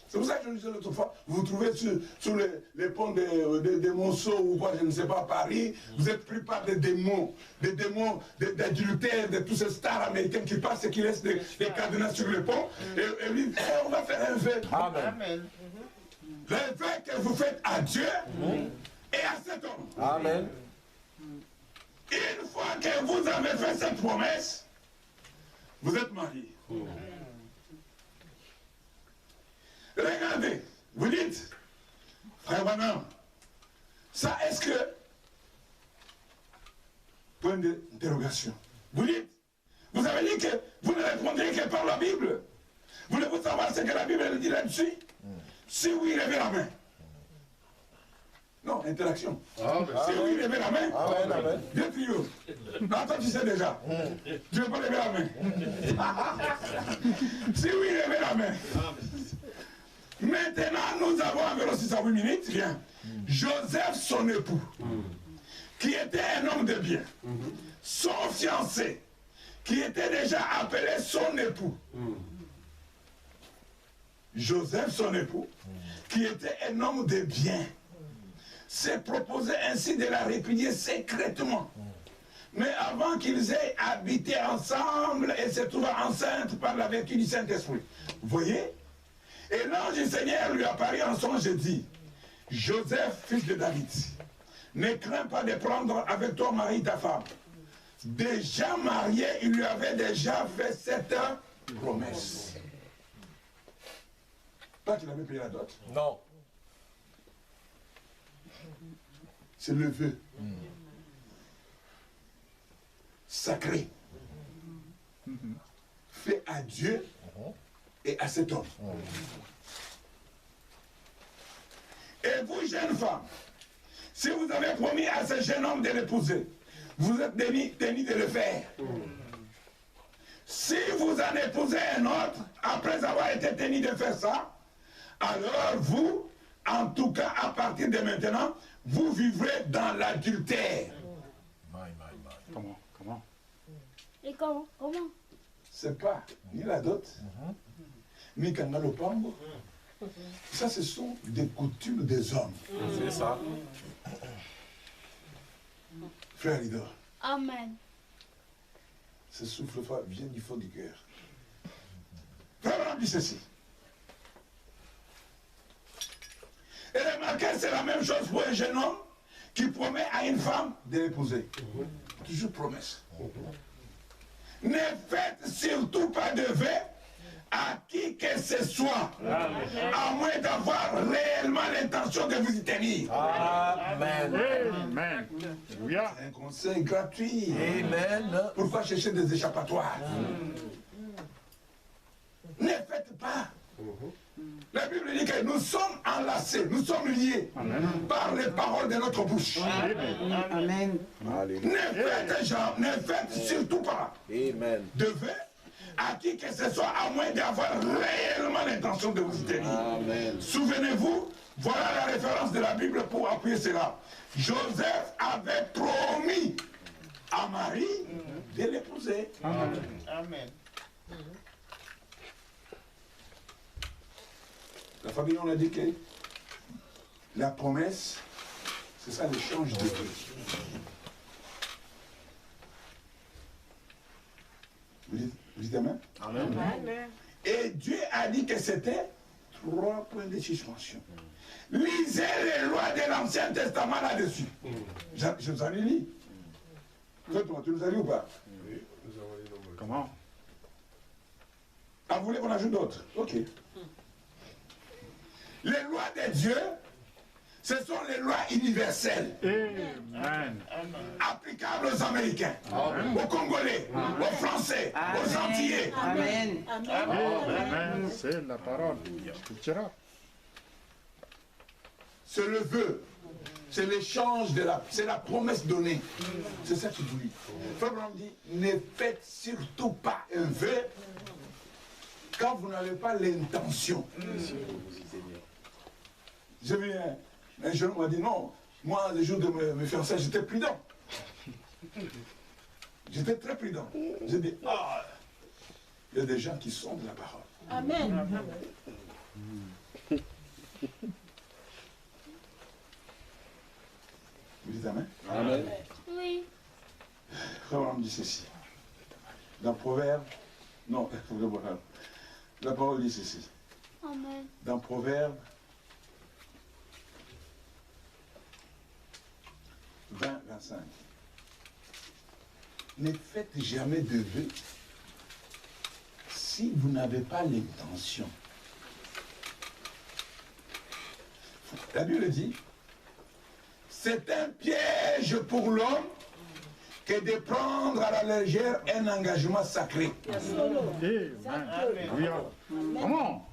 C'est pour ça que je disais l'autre fois, vous vous trouvez sur les ponts des Monceaux ou quoi, je ne sais pas, à Paris, vous êtes pris par des démons d'adultère, de tous ces stars américains qui passent et qui laissent des cadenas sur le pont, et lui, on va faire un vœu. Amen. Le vœu que vous faites à Dieu et à cet homme. Amen. Une fois que vous avez fait cette promesse, vous êtes mariés. Regardez, vous dites, frère Branham, ça est-ce que... Point d'interrogation. Vous dites, vous avez dit que vous ne répondrez que par la Bible. Voulez-vous savoir ce que la Bible dit là-dessus? Si oui, levez la main. Non, interaction. Si oui, levez la main. Amen. Bien trio. Non, toi tu sais déjà. Tu ne veux pas lever la main. Si oui, levez la main. Maintenant, nous avons environ 6 à 8 minutes. Bien. Joseph, son époux, qui était un homme de bien, son fiancé, qui était déjà appelé son époux. Joseph, son époux, qui était un homme de bien, s'est proposé ainsi de la répudier secrètement. Mais avant qu'ils aient habité ensemble et se trouvant enceinte par la vertu du Saint-Esprit. Vous voyez? Et l'ange du Seigneur lui apparut en songe et dit, Joseph, fils de David, ne crains pas de prendre avec toi Marie ta femme. Déjà marié, il lui avait déjà fait cette promesse. Toi, tu l'avais payé la dot? Non. C'est le vœu sacré fait à Dieu et à cet homme. Et vous, jeunes femmes, si vous avez promis à ce jeune homme de l'épouser, vous êtes tenu de le faire. Si vous en épousez un autre, après avoir été tenu de faire ça, alors vous, en tout cas à partir de maintenant, vous vivrez dans l'adultère. Comment? Et comment? C'est pas ni la dot, ni Kangalopango. Ça, ce sont des coutumes des hommes. C'est ça. Frère Lidor, Amen. ce souffle froid vient du fond du cœur. Frère Branham dit ceci. Et remarquez, c'est la même chose pour un jeune homme qui promet à une femme de l'épouser. Toujours promesse. Ne faites surtout pas de vœux à qui que ce soit, à moins d'avoir réellement l'intention de vous y tenir. Amen. Amen. Alléluia. C'est un conseil gratuit. Amen. Pourquoi chercher des échappatoires? Ne faites pas. La Bible dit que nous sommes enlacés, nous sommes liés par les paroles de notre bouche. Amen. Ne faites surtout pas Amen. de vœux à qui que ce soit, à moins d'avoir réellement l'intention de vous y tenir. Amen. Souvenez-vous, voilà la référence de la Bible pour appuyer cela. Joseph avait promis à Marie de l'épouser. Amen. La famille, on a dit que la promesse, c'est ça l'échange de Dieu. Vous dites Amen? Amen. Et Dieu a dit que c'était 3 points de suspension. Lisez les lois de l'Ancien Testament là-dessus. Je vous en ai lu. Toi, tu nous as lu ou pas? Oui, nous avons les nombreux. Comment? Ah, vous voulez qu'on ajoute d'autres? Ok. Les lois de Dieu, ce sont les lois universelles, Amen. applicables aux Américains, aux Congolais, aux Français, aux Antillais. Amen. Amen. C'est la parole. Scriptura. C'est le vœu, c'est l'échange c'est la promesse donnée. C'est ça qu'il vous dit. Frère Branham dit, ne faites surtout pas un vœu quand vous n'avez pas l'intention. J'ai vu un jeune m'a dit, non, moi, le jour de me faire ça, j'étais prudent. J'étais très prudent. J'ai dit, ah, il y a des gens qui sont de la parole. Amen. Vous dites Amen? Amen. Oui. Frère Branham dit ceci. Dans Proverbe, non, la parole dit ceci. Amen. Dans Proverbe 20, 25. Ne faites jamais de vœux si vous n'avez pas l'intention. La Bible dit, c'est un piège pour l'homme que de prendre à la légère un engagement sacré. Amen. Alléluia. Comment?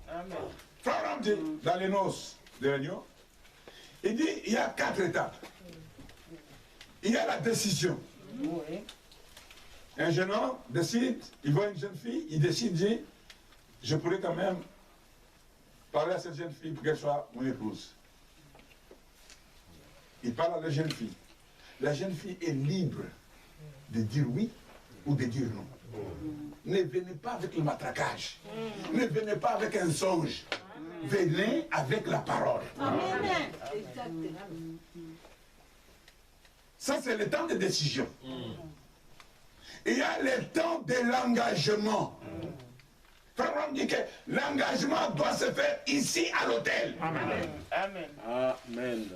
Frère Branham dit, dans les noces de l'agneau, il dit, il y a 4 étapes. Il y a la décision. Un jeune homme décide, il voit une jeune fille, il décide, dit, je pourrais quand même parler à cette jeune fille pour qu'elle soit mon épouse. Il parle à la jeune fille. La jeune fille est libre de dire oui ou de dire non. Ne venez pas avec le matraquage. Ne venez pas avec un songe. Venez avec la parole. Amen. Ça, c'est le temps de décision. Il y a le temps de l'engagement. Frère Branham dit que l'engagement doit se faire ici à l'hôtel. Amen. Amen. Amen.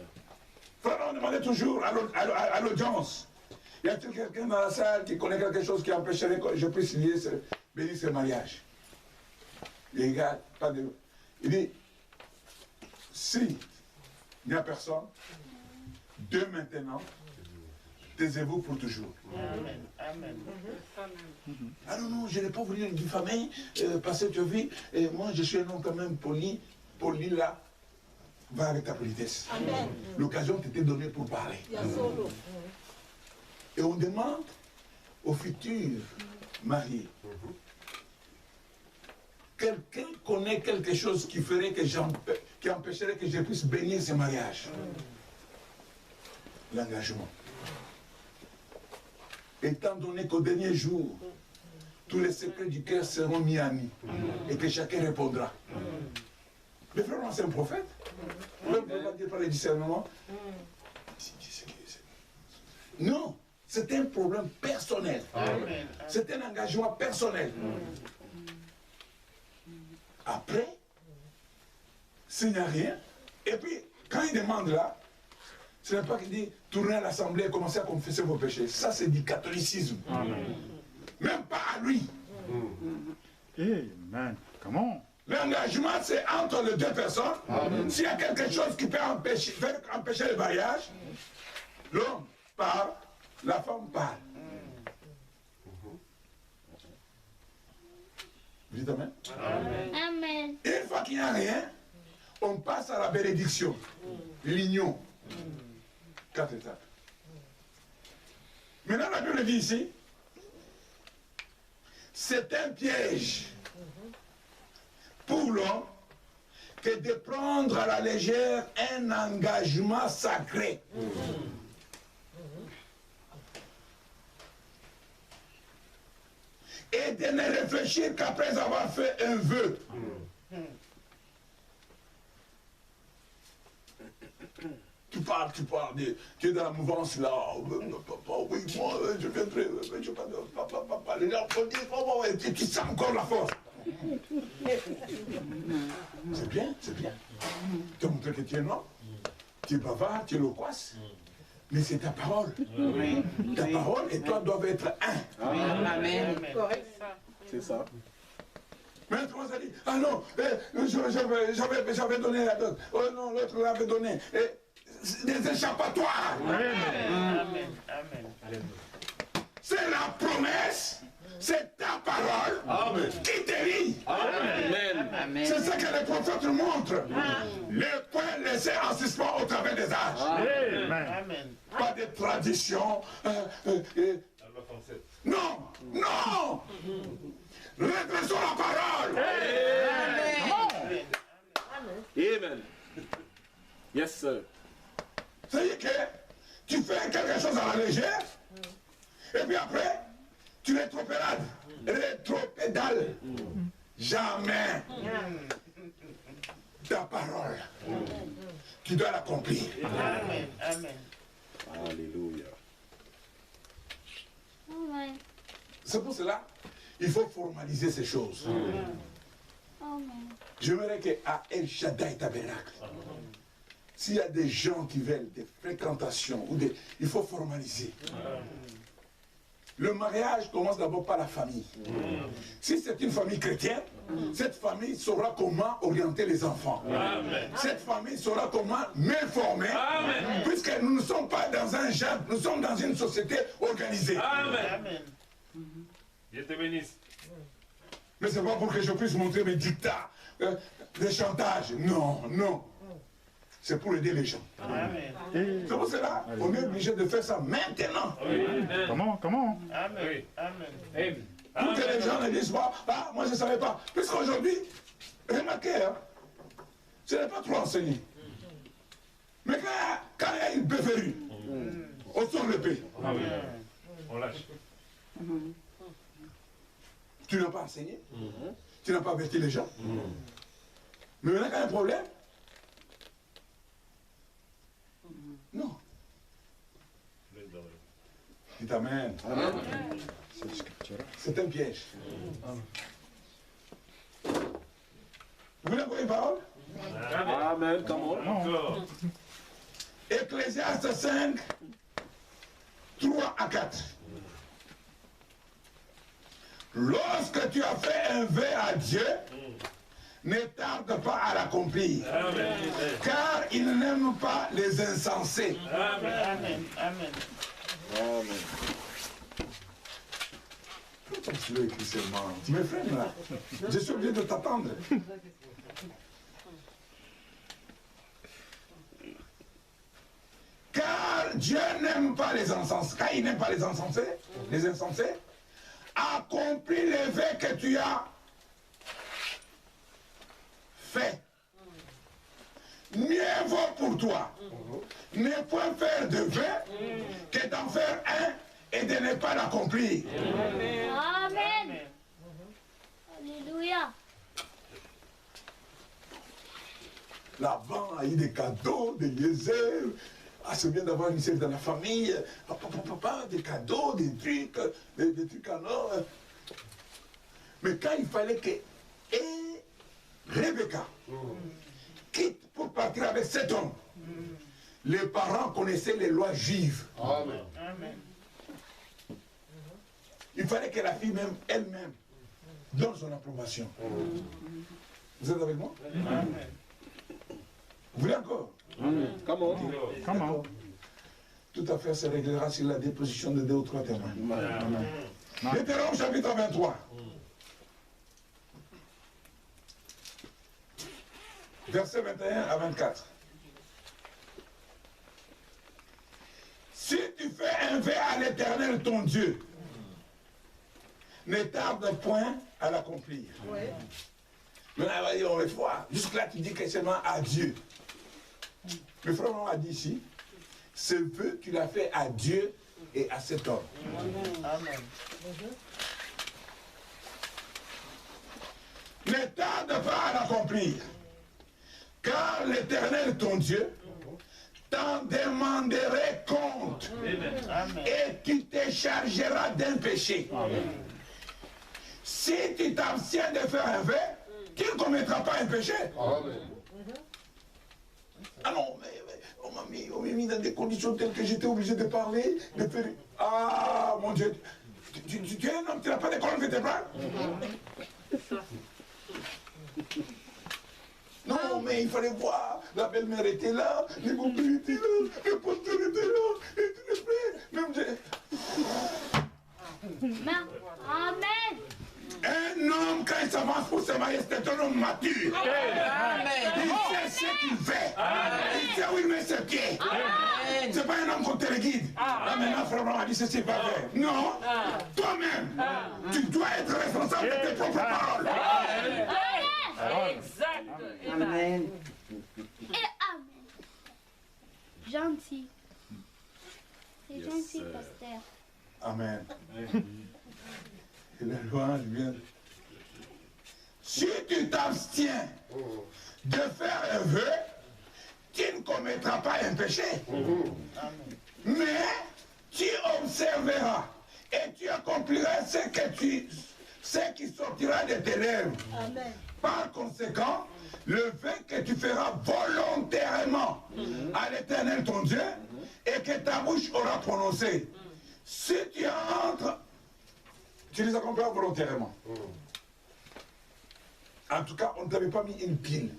Frère Branham demandait toujours à l'audience, y a-t-il quelqu'un dans la salle qui connaît quelque chose qui empêcherait que je puisse bénir ce mariage? Les gars, pas de... Il dit, si il n'y a personne, de maintenant, taisez-vous pour toujours. Amen. Amen. Ah non, non, je n'ai pas voulu le diffamer, parce que tu as vu, et moi je suis un homme quand même poli. Poli là, va avec ta politesse. Amen. L'occasion t'était donnée pour parler. Et on demande aux futurs mariés, quelqu'un connaît quelque chose qui ferait que qui empêcherait que je puisse bénir ce mariage? L'engagement. Étant donné qu'au dernier jour, tous les secrets du cœur seront mis à nu et que chacun répondra. Mais vraiment, c'est un prophète. Même ne peut pas dire par le discernement. Non, c'est un problème personnel. C'est un engagement personnel. Après, s'il n'y a rien, et puis quand il demande là, ce n'est pas qu'il dit tournez à l'assemblée et commencez à confesser vos péchés. Ça, c'est du catholicisme. même pas à lui. Amen. Comment? L'engagement, c'est entre les deux personnes. S'il y a quelque chose qui peut faire empêcher le mariage, l'homme parle, la femme parle. Vous dites amen? Amen. Une fois qu'il n'y a rien, on passe à la bénédiction, l'union. 4 étapes. Maintenant, la Bible dit ici, c'est un piège pour l'homme que de prendre à la légère un engagement sacré. Et de ne réfléchir qu'après avoir fait un vœu. Tu parles, tu es dans la mouvance là. Papa, oui, moi, je viendrai. Je papa, les gens vont dire, tu sens encore la force. C'est bien, c'est bien. Tu as montré que tu es non, tu es bavard, tu es loquace. Mais c'est ta parole. Ta parole et toi doivent être un. Amen. C'est ça. Mais tu commences à dire, ah non, j'avais donné la dot. Oh non, l'autre l'avait donné. Des échappatoires. Amen. Amen. C'est la promesse, c'est ta parole qui te lie. Amen. C'est ça que les prophètes montrent. Le point laissé en suspens au travers des âges. Amen. Pas de tradition. Non, non. Redressons la parole. Amen. Yes, sir. C'est-à-dire que tu fais quelque chose à la légère, et puis après, tu rétropédales. Rétropédales. Jamais. Ta parole, tu dois l'accomplir. Amen. Amen. Alléluia. Amen. C'est pour cela il faut formaliser ces choses. Amen. J'aimerais qu'à El Shaddai Tabernacle, s'il y a des gens qui veulent des fréquentations, il faut formaliser. Le mariage commence d'abord par la famille. Si c'est une famille chrétienne, cette famille saura comment orienter les enfants. Cette famille saura comment m'informer, puisque nous ne sommes pas dans un genre, nous sommes dans une société organisée. Amen. Dieu te bénisse. Mais c'est pas pour que je puisse montrer mes dictats, des chantages. Non, non. C'est pour aider les gens. Amen. C'est pour cela qu'on est obligé de faire ça maintenant. Comment? Amen. Amen. Pour que les gens ne disent pas, ah, moi je ne savais pas. Puisqu'aujourd'hui, remarquez, hein, ce n'est pas trop enseigné. Mais quand il y a une beuverie, on sort l'épée. On lâche. Tu n'as pas enseigné, tu n'as pas averti les gens. Mais maintenant, quand il y a un problème, non. Dites Amen. C'est un piège. Vous voulez avoir une parole? Amen. Comment? Ecclésiaste 5, 3 à 4. Lorsque tu as fait un vœu à Dieu, ne tarde pas à l'accomplir. Car il n'aime pas les insensés. Amen. Amen. Amen. Pourquoi tu veux écrire seulement? Tu me freines là. Je suis obligé de t'attendre. Car Dieu n'aime pas les insensés. Car il n'aime pas les insensés, accomplis les vœux que tu as fait. Mieux vaut pour toi ne point faire de vœux que d'en faire un et de ne pas l'accomplir. Amen. Alléluia. Laban a eu des cadeaux, des liaisons. Ah, c'est bien d'avoir une sœur dans la famille. Papa, des cadeaux, des trucs en or. Mais quand il fallait que Rebecca quitte pour partir avec cet homme, les parents connaissaient les lois juives. Amen. Amen. il fallait que la fille même, elle-même, donne son approbation. Vous êtes avec moi? Vous voulez encore? Comment? Tout à fait se réglera sur la déposition de 2 ou 3 témoins. Deutéronome chapitre 23. Versets 21 à 24. Si tu fais un vœu à l'Éternel ton Dieu, ne tarde point à l'accomplir. Maintenant, on va voir. Jusque-là, tu dis que seulement à Dieu. Le frère a dit ici, ce vœu qu'il a fait à Dieu et à cet homme. Amen. Ne tarde pas à l'accomplir, car l'Éternel ton Dieu t'en demanderait compte et tu te chargeras d'un péché. Si tu t'abstiens de faire un vœu, tu ne commettras pas un péché. Ah non, mais on m'a mis dans des conditions telles que j'étais obligé de parler, de faire... Ah, mon Dieu, tu es un homme, tu n'as pas de colonne vertébrale? Non, mais il fallait voir, la belle-mère était là, les beaux-pères étaient là, le pasteur était là, et tout le fait, même Amen. Un homme, quand il s'avance pour se marier, c'est un homme mature. Amen. Il sait ce qu'il fait. Il sait où il met ses pieds. C'est pas un homme qu'on te le guide. Là maintenant, frère Blanc a dit ceci, pas vrai. Non. Toi-même, tu dois être responsable de tes propres paroles. Exact. Amen. Et amen. Gentil. C'est gentil, pasteur. Amen. Et la louange vient. Si tu t'abstiens de faire un vœu, tu ne commettras pas un péché. Mais tu observeras et tu accompliras ce qui sortira de tes lèvres. Amen. Par conséquent, le vœu que tu feras volontairement à l'Éternel ton Dieu et que ta bouche aura prononcé, si tu entres, tu les accomplis volontairement. En tout cas, on ne t'avait pas mis une pile,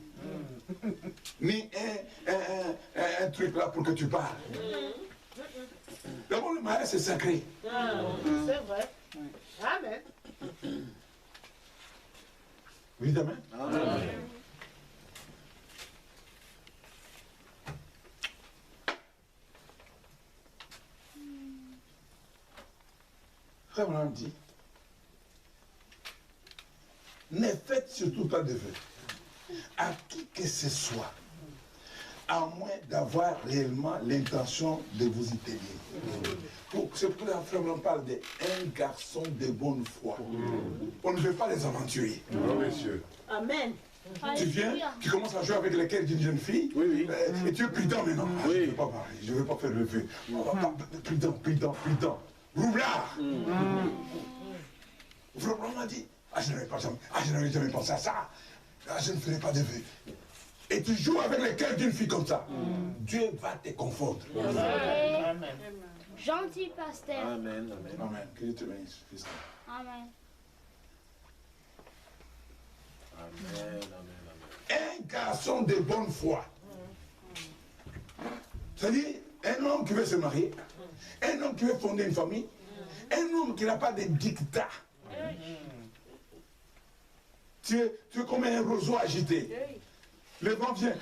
ni un truc là pour que tu parles. D'abord, le mariage, c'est sacré. C'est vrai. Amen. Oui, amen. Frère Branham dit, ne faites surtout pas de vœux à qui que ce soit, à moins d'avoir réellement l'intention de vous y tenir. C'est pour ça que frère Branham parle d'un garçon de bonne foi. On ne veut pas les aventuriers. Non, messieurs. Amen. Tu viens, tu commences à jouer avec les quêtes d'une jeune fille, et tu es prudent maintenant. Je ne veux pas parler, je ne veux pas faire le vœu. Prudent. Roublard. Frère Branham a dit, je n'avais jamais pensé à ça. Je ne ferai pas de vœu. Et tu joues avec les cœurs d'une fille comme ça. Dieu va te confondre. Amen. Gentil, pasteur. Amen. Amen. Que Dieu te bénisse, fils. Amen. Un garçon de bonne foi. C'est-à-dire, un homme qui veut se marier, un homme qui veut fonder une famille, un homme qui n'a pas de dictat. Tu es comme un roseau agité. Le vent vient.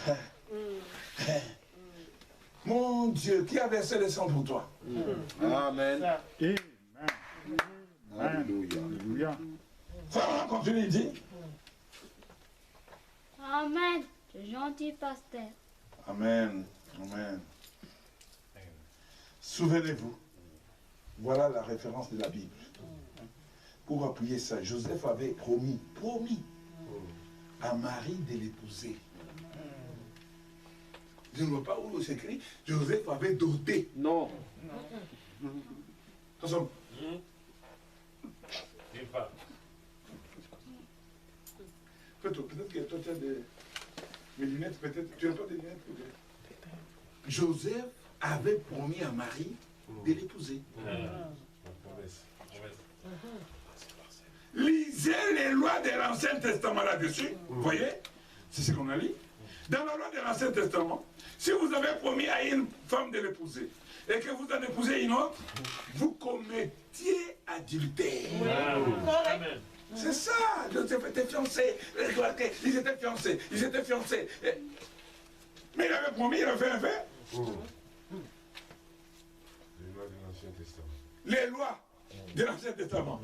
Mon Dieu, qui a versé le sang pour toi? Amen. Amen. Alléluia. Frère, continue, il dit. Amen. C'est gentil, pasteur. Amen. Souvenez-vous, voilà la référence de la Bible. Pour appuyer ça, Joseph avait promis à Marie de l'épouser. Je ne vois pas où c'est écrit, Joseph avait doté. Non. Attention. Peut-être que toi tu as mes lunettes, peut-être. Tu n'as pas de lunettes peut-être. Joseph avait promis à Marie de l'épouser. Lisez les lois de l'Ancien Testament là-dessus. Vous voyez? C'est ce qu'on a lu. Dans la loi de l'Ancien Testament, si vous avez promis à une femme de l'épouser et que vous en épousez une autre, vous commettiez adultère. Amen. C'est ça, ils étaient fiancés. Ils étaient fiancés. Ils étaient fiancés. Mais il avait promis, il avait fait un fait. Les lois de l'Ancien Testament. Les lois de l'Ancien Testament.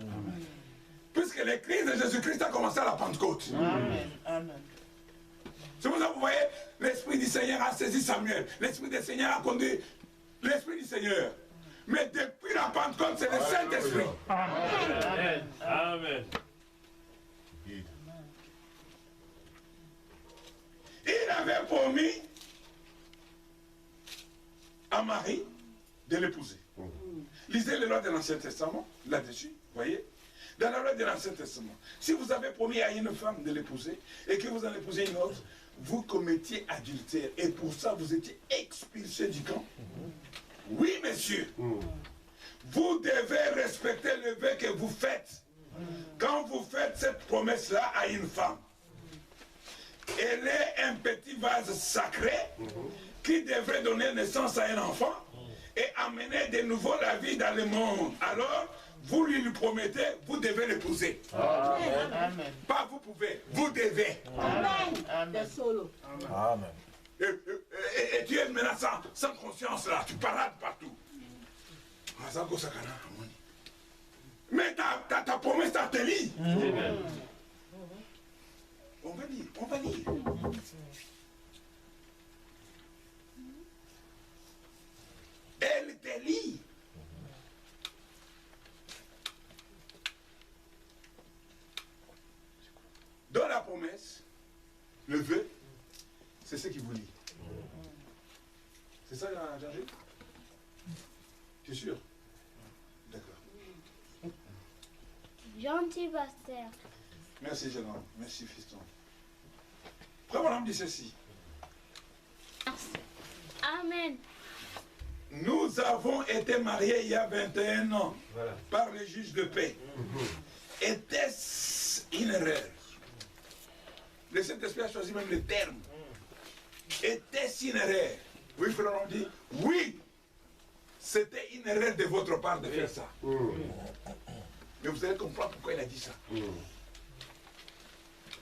Puisque l'église de Jésus-Christ a commencé à la Pentecôte. Amen. Amen. C'est pour ça que vous voyez, l'Esprit du Seigneur a saisi Samuel. L'Esprit du Seigneur a conduit l'Esprit du Seigneur. Mais depuis la Pentecôte, c'est le Saint-Esprit. Amen. Amen. Il avait promis à Marie de l'épouser. Lisez les lois de l'Ancien Testament, là-dessus, vous voyez. Dans la loi de l'Ancien Testament, si vous avez promis à une femme de l'épouser et que vous en épousez une autre, vous commettiez adultère. Et pour ça, vous étiez expulsé du camp. Oui, monsieur. Vous devez respecter le vœu que vous faites. Quand vous faites cette promesse-là à une femme, elle est un petit vase sacré qui devrait donner naissance à un enfant et amener de nouveau la vie dans le monde. Alors, vous lui promettez, vous devez l'épouser. Amen. Pas vous pouvez, vous devez. Amen. Amen. Amen. Et tu es maintenant sans conscience là, tu parades partout. Mais ta promesse, ta te lit. On va lire, on va lire. Elle te lit. Dans la promesse, le vœu, c'est ce qui vous lie. C'est ça, Jean-Gilles? Tu es sûr? D'accord. Gentil pasteur. Merci, jeune homme. Merci, fiston. Frère Branham dit ceci. Amen. Nous avons été mariés il y a 21 ans par le juge de paix. Était-ce une erreur? Le Saint-Esprit a choisi même le terme. Était-ce une erreur? Oui, frère Branham dit, oui, c'était une erreur de votre part de faire ça. Mais vous allez comprendre pourquoi il a dit ça.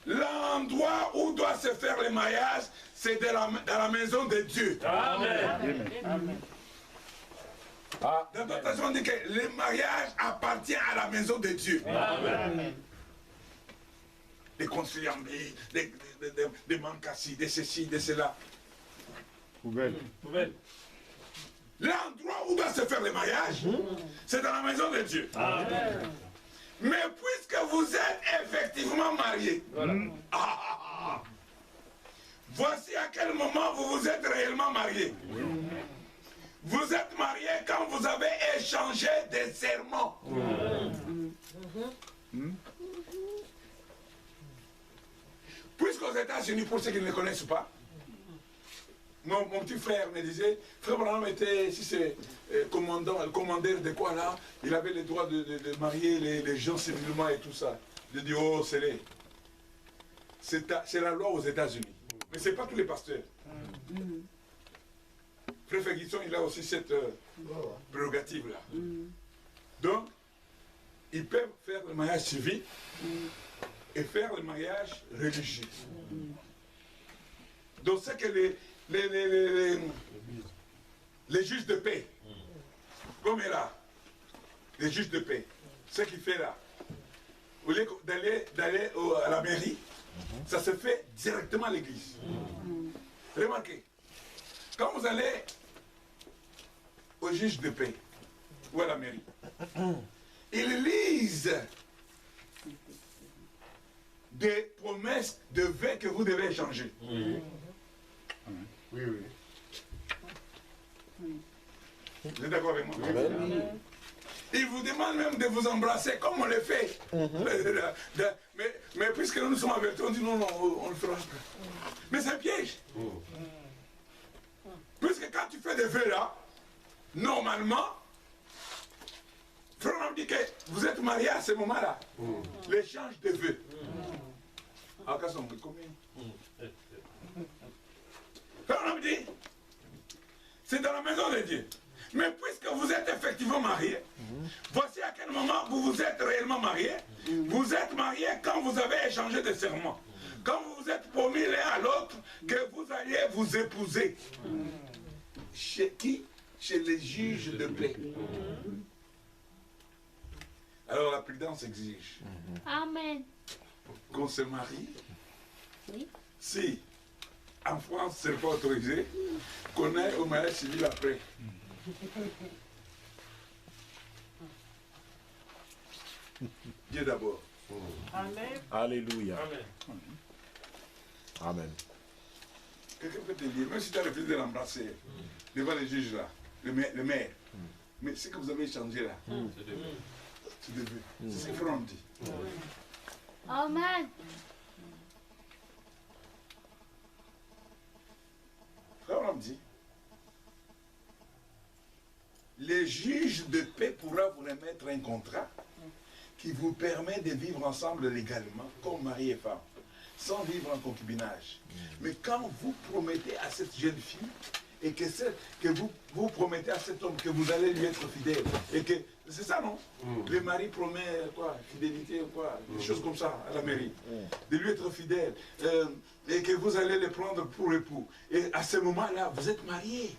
L'endroit où doit se faire le mariage, c'est dans la maison de Dieu. Amen. Amen. Dans d'autres termes, on dit que le mariage appartient à la maison de Dieu. Amen. Des conciliambés, des mancassis, de ceci, de cela. Poubelle. Poubelle. L'endroit où doit se faire le mariage, c'est dans la maison de Dieu. Amen. Mais puisque vous êtes effectivement mariés, voici à quel moment vous vous êtes réellement mariés. Vous êtes mariés quand vous avez échangé des serments. Puisqu'aux États-Unis, pour ceux qui ne le connaissent pas, mon petit frère me disait, frère Branham était, si c'est commandant, le commandeur de quoi là, il avait le droit de marier les gens civilement et tout ça. Je dis, oh, c'est la loi aux États-Unis. Mais ce n'est pas tous les pasteurs. Frère Ferguson, il a aussi cette prérogative-là. Donc, ils peuvent faire le mariage civil et faire le mariage religieux. Donc, c'est que les juges de paix, comme il est là, les juges de paix, ce qu'il fait là, au lieu d'aller à la mairie, ça se fait directement à l'église. Remarquez, quand vous allez au juge de paix ou à la mairie, ils lisent des promesses de vœux que vous devez échanger. Oui, oui. Vous êtes d'accord avec moi? Amen. Il vous demande même de vous embrasser comme on le fait. Mais puisque nous sommes avertis, on dit non, on le fera après. Mais c'est un piège. Puisque quand tu fais des vœux là, normalement, Frère dit que vous êtes mariés à ce moment-là. L'échange de vœux. On me dit, c'est dans la maison de Dieu. Mais puisque vous êtes effectivement mariés, voici à quel moment vous vous êtes réellement mariés. Vous êtes mariés quand vous avez échangé des serments. Quand vous vous êtes promis l'un à l'autre que vous alliez vous épouser. Chez qui? Chez les juges de paix. Alors la prudence exige. Amen. Qu'on se marie. Oui. Si en France ce n'est pas autorisé, qu'on aille au mariage civil après. Dieu d'abord. Amen. Alléluia. Amen. Amen. Quelqu'un peut te dire, même si tu as refusé de l'embrasser devant les juges là, le maire, mais ce que vous avez échangé là, c'est de vœux. C'est ce que Frère dit. Amen. Frère dit, les juges de paix pourra vous remettre un contrat qui vous permet de vivre ensemble légalement, comme mari et femme, sans vivre en concubinage. Mais quand vous promettez à cette jeune fille, et que vous promettez à cet homme que vous allez lui être fidèle, et que, c'est ça non? Le mari promet quoi? Fidélité ou quoi? Des choses comme ça à la mairie. De lui être fidèle, et que vous allez le prendre pour époux. Et à ce moment-là, vous êtes mariés.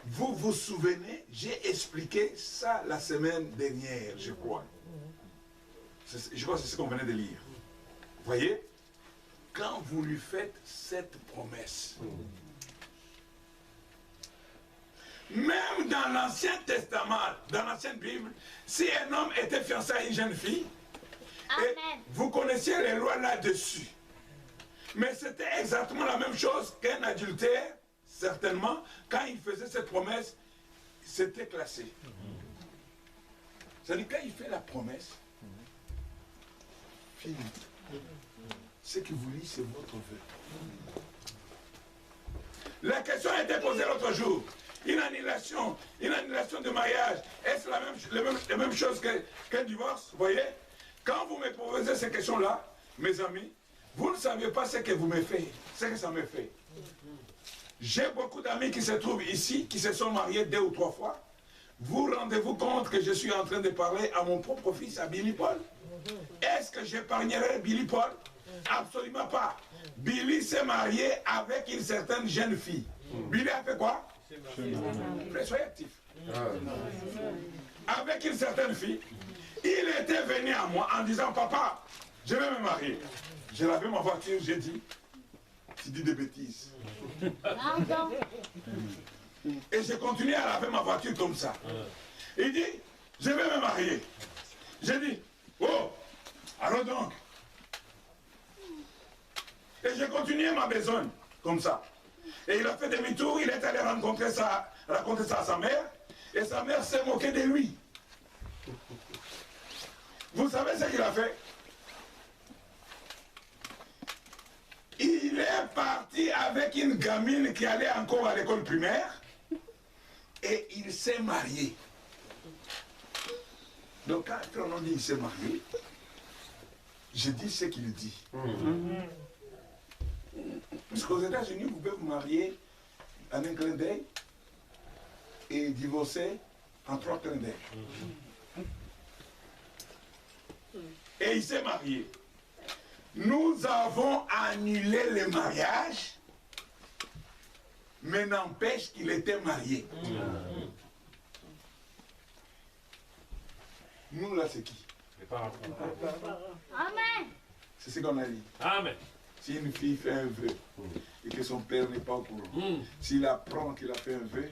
Vous vous souvenez, j'ai expliqué ça la semaine dernière, je crois. Je crois que c'est ce qu'on venait de lire. Vous voyez? Quand vous lui faites cette promesse, même dans l'Ancien Testament, dans l'Ancienne Bible, si un homme était fiancé à une jeune fille, et vous connaissiez les lois là-dessus. Mais c'était exactement la même chose qu'un adultère, certainement, quand il faisait cette promesse, c'était classé. C'est-à-dire, quand il fait la promesse, fini. Ce que vous lisez, c'est votre vœu. La question a été posée l'autre jour. Une annulation de mariage, est-ce la même chose qu'un divorce? Vous voyez? Quand vous me posez ces questions-là, mes amis, vous ne savez pas ce que vous me faites, ce que ça me fait. J'ai beaucoup d'amis qui se trouvent ici, qui se sont mariés 2 ou 3 fois. Vous rendez-vous compte que je suis en train de parler à mon propre fils, à Billy Paul? Est-ce que j'épargnerai Billy Paul? Absolument pas. Billy s'est marié avec une certaine jeune fille. Billy a fait quoi? Soyez actif. Avec une certaine fille, il était venu à moi en disant, papa, je vais me marier. J'ai lavé ma voiture, j'ai dit, tu dis des bêtises. Et j'ai continué à laver ma voiture comme ça. Il dit, je vais me marier. J'ai dit, oh, alors donc. Et j'ai continué ma besogne comme ça. Et il a fait demi-tour, il est allé raconter ça à sa mère, et sa mère s'est moquée de lui. Vous savez ce qu'il a fait? Il est parti avec une gamine qui allait encore à l'école primaire, et il s'est marié. Donc quand on dit qu'il s'est marié, je dis ce qu'il dit. Parce qu'aux États-Unis, vous pouvez vous marier en un clin d'œil et divorcer en 3 clins d'œil. Et il s'est marié. Nous avons annulé le mariage, mais n'empêche qu'il était marié. Nous, là, c'est qui? Amen. C'est ce qu'on a dit. Amen. Si une fille fait un vœu et que son père n'est pas au courant, s'il apprend qu'il a fait un vœu,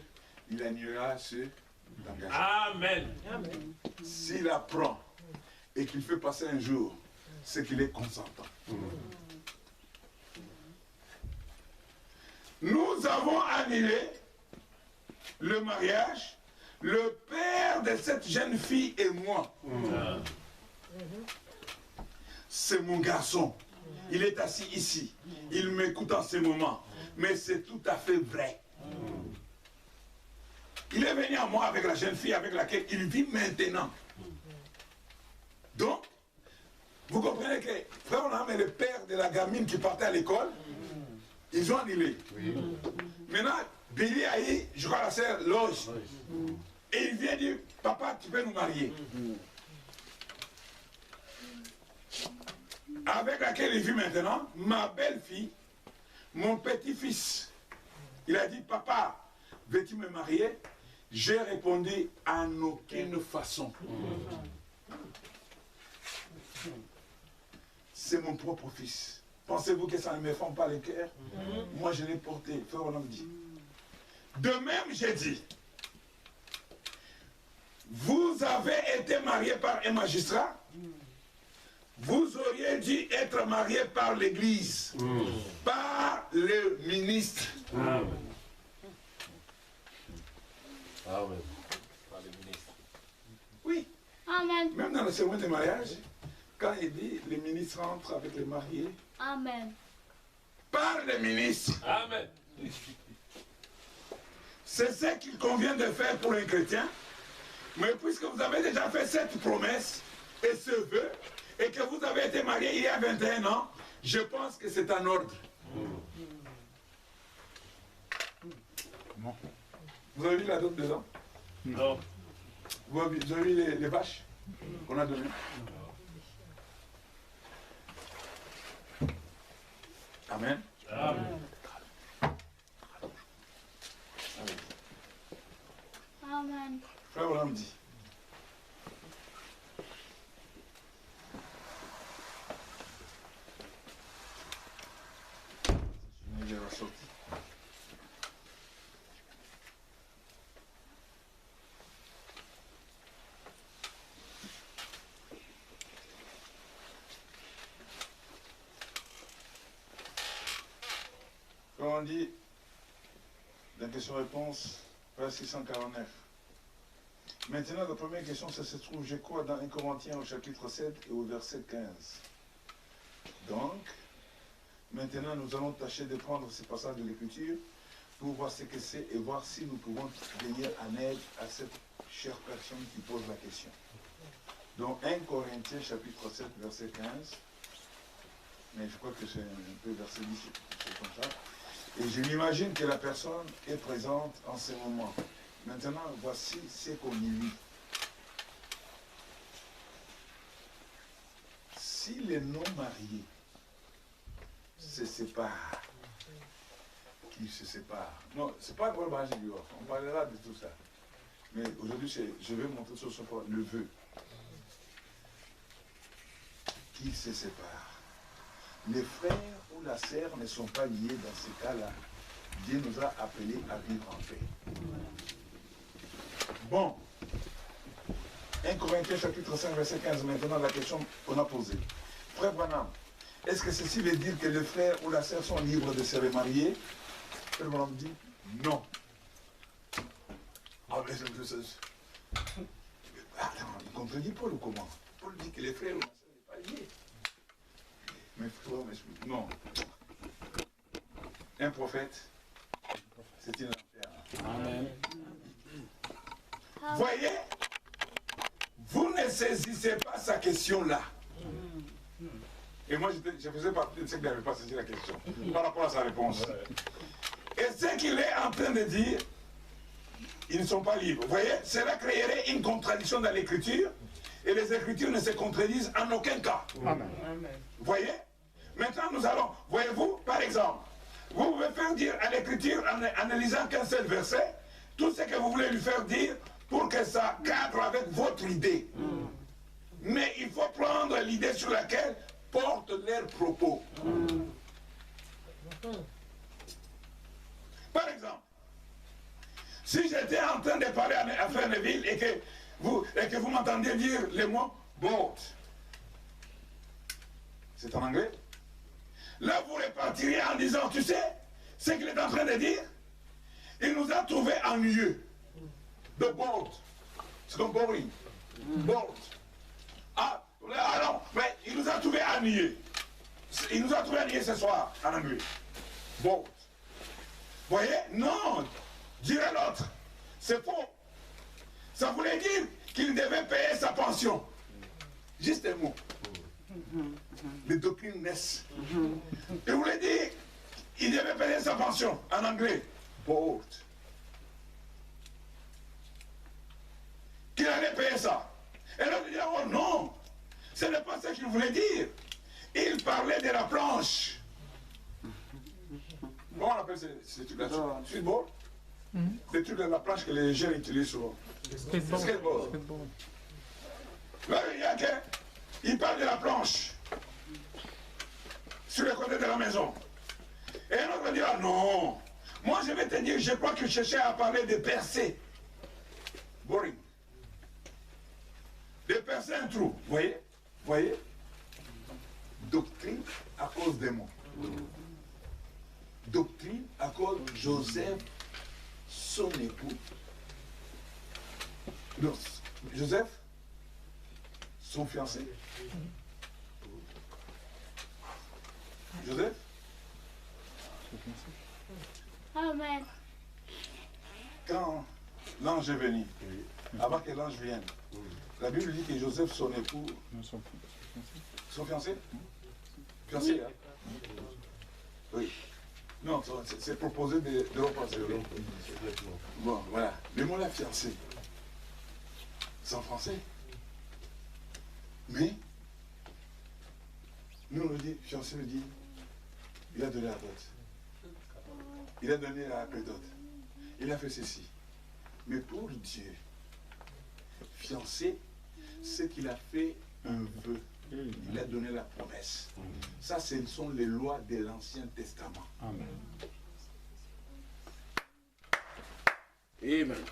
il annulera ce engagement. Amen. S'il apprend et qu'il fait passer un jour, c'est qu'il est consentant. Nous avons annulé le mariage, le père de cette jeune fille et moi. C'est mon garçon. Il est assis ici. Il m'écoute en ce moment. Mais c'est tout à fait vrai. Il est venu à moi avec la jeune fille avec laquelle il vit maintenant. Donc, vous comprenez que Frère Branham est le père de la gamine qui partait à l'école. Ils ont annulé. Oui. Maintenant, Billy a eu, je crois, la sœur Loge. Et il vient dire, papa, tu peux nous marier. Avec laquelle il vit maintenant, ma belle-fille, mon petit-fils. Il a dit, papa, veux-tu me marier? J'ai répondu, en aucune façon. C'est mon propre fils. Pensez-vous que ça ne me fend pas le cœur? Moi, je l'ai porté. Frère Branham dit. De même, j'ai dit, vous avez été marié par un magistrat, vous auriez dû être marié par l'Église, par le ministre. Amen. Amen. Par le ministre. Oui. Amen. Même dans le cérémonie de mariage, quand il dit, les ministres entrent avec les mariés. Amen. Par les ministres. Amen. C'est ce qu'il convient de faire pour un chrétien. Mais puisque vous avez déjà fait cette promesse et ce vœu, et que vous avez été marié il y a 21 ans, je pense que c'est en ordre. Vous avez vu la dot dedans? Non. Vous avez vu les vaches qu'on a données? Amen. Amen. Amen. Frère Branham dit. Je vais ressortir. Comme on dit, la question-réponse, page 649. Maintenant, la première question, ça se trouve, je crois, dans 1 Corinthiens au chapitre 7 et au verset 15. Donc, maintenant, nous allons tâcher de prendre ces passages de l'Écriture pour voir ce que c'est et voir si nous pouvons venir en aide à cette chère personne qui pose la question. Donc, 1 Corinthiens chapitre 7, verset 15. Mais je crois que c'est un peu verset 10, c'est comme ça. Et je m'imagine que la personne est présente en ce moment. Maintenant, voici ce qu'on y lit. Si les non-mariés se séparent, qui se séparent, non, c'est pas le mariage du on parlera de tout ça. Mais aujourd'hui, je vais montrer sur ce point le vœu. Qui se séparent. Les frères ou la sœur ne sont pas liés dans ces cas-là. Dieu nous a appelés à vivre en paix. Bon. 1 Corinthiens chapitre 5, verset 15. Maintenant, la question qu'on a posée. Frère Branham, est-ce que ceci veut dire que le frère ou la sœur sont libres de se remarier? Frère Branham dit non. Ah, mais attends, il contredit Paul ou comment? Paul dit que les frères ou la sœur ne sont pas liés. Mais non. Un prophète, c'est une affaire. Amen. Voyez, vous ne saisissez pas sa question-là. Et moi, je faisais partie de ceux qui n'avaient pas saisi la question par rapport à sa réponse. Et ce qu'il est en train de dire, ils ne sont pas libres. Vous voyez, cela créerait une contradiction dans l'écriture. Et les Écritures ne se contredisent en aucun cas. Amen. Vous voyez? Maintenant, nous allons, voyez-vous, par exemple, vous pouvez faire dire à l'Écriture, en ne lisant qu'un seul verset, tout ce que vous voulez lui faire dire pour que ça cadre avec votre idée. Mais il faut prendre l'idée sur laquelle portent leurs propos. Par exemple, si j'étais en train de parler à Frère Neville et que vous m'entendiez dire le mot « boat », c'est en anglais. Là, vous repartiriez en disant, tu sais, ce qu'il est en train de dire, il nous a trouvé ennuyeux. The boat. C'est comme boring. Boat. Ah, non, mais il nous a trouvé ennuyeux. Il nous a trouvé ennuyeux ce soir, en anglais. Boat. Vous voyez? Non, dirait l'autre. C'est faux. Ça voulait dire qu'il devait payer sa pension. Juste un mot. Les doctrines naissent. Et vous l'avez dit, il devait payer sa pension en anglais. Board. Qu'il allait payer ça. Et l'autre dit, oh non, ce n'est pas ce qu'il voulait dire. Il parlait de la planche. Comment on appelle ces trucs-là? Streetboard? Des trucs de la planche que les jeunes utilisent souvent. Skateboard. Là, il y a que, il parle de la planche sur le côté de la maison. Et un autre va dire, ah non, moi je vais te dire, je crois que je cherchais à parler de percer. Boring. De percer un trou. Voyez? Voyez? Doctrine à cause des mots. Doctrine à cause de Joseph, son époux. Non, Joseph, son fiancé. Joseph? Amen. Quand l'ange est venu, avant que l'ange vienne, la Bible dit que Joseph, son époux, son fiancé? Fiancé, hein? Oui. Non, c'est proposé de repenser. Bon, voilà. Le mot là, fiancé, c'est en français. Mais, nous on le dit, fiancé le dit, il a donné la dot. Il a donné la dot. Il a fait ceci. Mais pour Dieu, fiancé, c'est qu'il a fait un vœu. Il a donné la promesse. Ça, ce sont les lois de l'Ancien Testament. Amen. Amen.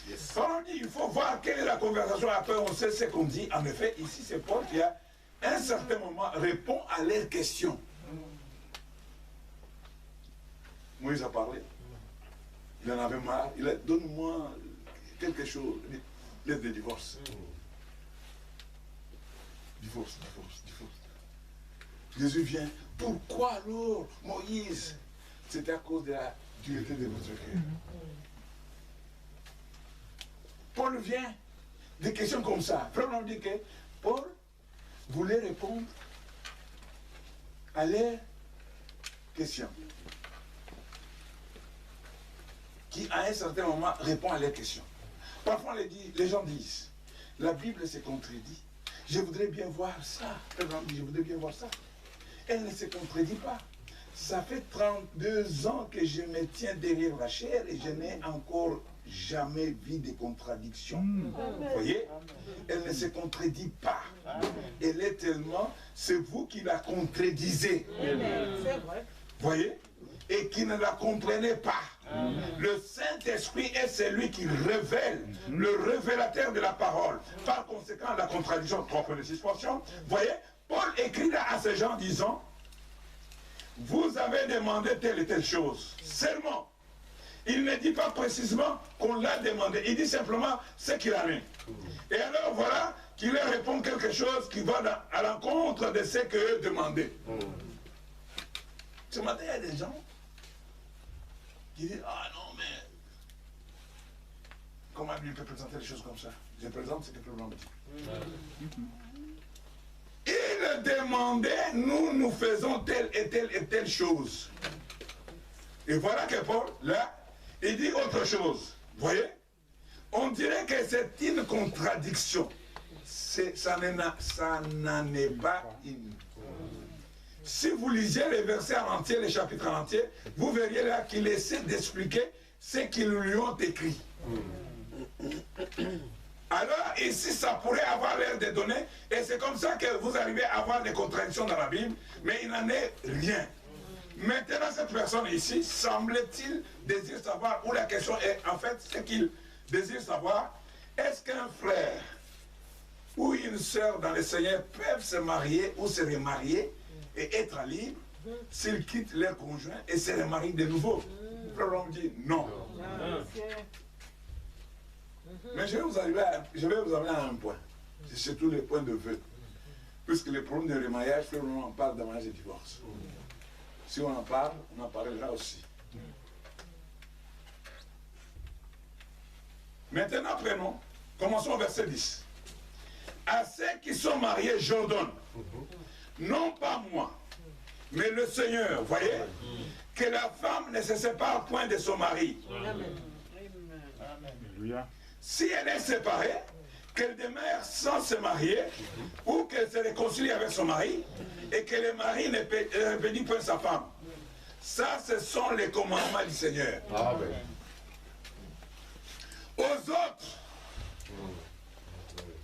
Yes. On dit, il faut voir quelle est la conversation. Après, on sait ce qu'on dit. En effet, ici, c'est Paul qui, à un certain moment, répond à leurs questions. Moïse a parlé. Il en avait marre. Il a dit, donne-moi quelque chose. Lettre de divorce. Divorce. Jésus vient. Pourquoi alors, Moïse? C'était à cause de la dureté de votre cœur. Paul vient, des questions comme ça. Premièrement, on dit que Paul voulait répondre à leurs questions. Qui, à un certain moment, répond à leurs questions. Parfois, les gens disent, la Bible se contredit. Je voudrais bien voir ça. Je voudrais bien voir ça. Elle ne se contredit pas. Ça fait 32 ans que je me tiens derrière la chair et je n'ai encore jamais vu de contradiction. Vous voyez? Elle ne se contredit pas. Elle est tellement, c'est vous qui la contredisez. C'est vrai. Vous voyez? Et qui ne la comprenez pas. Le Saint-Esprit est celui qui révèle, le révélateur de la parole. Par conséquent, la contradiction, 3,6%. Vous voyez, Paul écrit là à ces gens disant, vous avez demandé telle et telle chose. Seulement, il ne dit pas précisément qu'on l'a demandé. Il dit simplement ce qu'il a mis. Et alors voilà qu'il leur répond quelque chose qui va à l'encontre de ce qu'eux demandaient. Ce matin, il y a des gens qui disent, ah non, mais comment lui peut présenter les choses comme ça? Je présente ce que le problème dit. Il demandait, nous faisons telle et telle chose. Et voilà que Paul, là, il dit autre chose. Vous voyez? On dirait que c'est une contradiction. Ça n'en est pas une. Si vous lisez les versets en entier, les chapitres en entier, vous verriez là qu'il essaie d'expliquer ce qu'ils lui ont écrit. Alors ici, ça pourrait avoir l'air de donner, et c'est comme ça que vous arrivez à avoir des contradictions dans la Bible, mais il n'en est rien. Maintenant, cette personne ici, semble-t-il désirer savoir, ou la question est, en fait, ce qu'il désire savoir, est-ce qu'un frère ou une sœur dans le Seigneur peuvent se marier ou se remarier et être libres s'ils quittent leur conjoint et se remarient de nouveau? Le problème dit non. Mais je vais vous amener à un point. C'est surtout le point de vœu. Puisque le problème de remariage, on en parle dans mariage et divorce. Si on en parle, on en parlera aussi. Maintenant, commençons au verset 10. à ceux qui sont mariés, j'ordonne, non pas moi, mais le Seigneur, voyez, que la femme ne se sépare point de son mari. Alléluia. Si elle est séparée, qu'elle demeure sans se marier, ou qu'elle se réconcilie avec son mari, et que le mari ne bénit point sa femme. Ça, ce sont les commandements du Seigneur. Amen. Aux autres,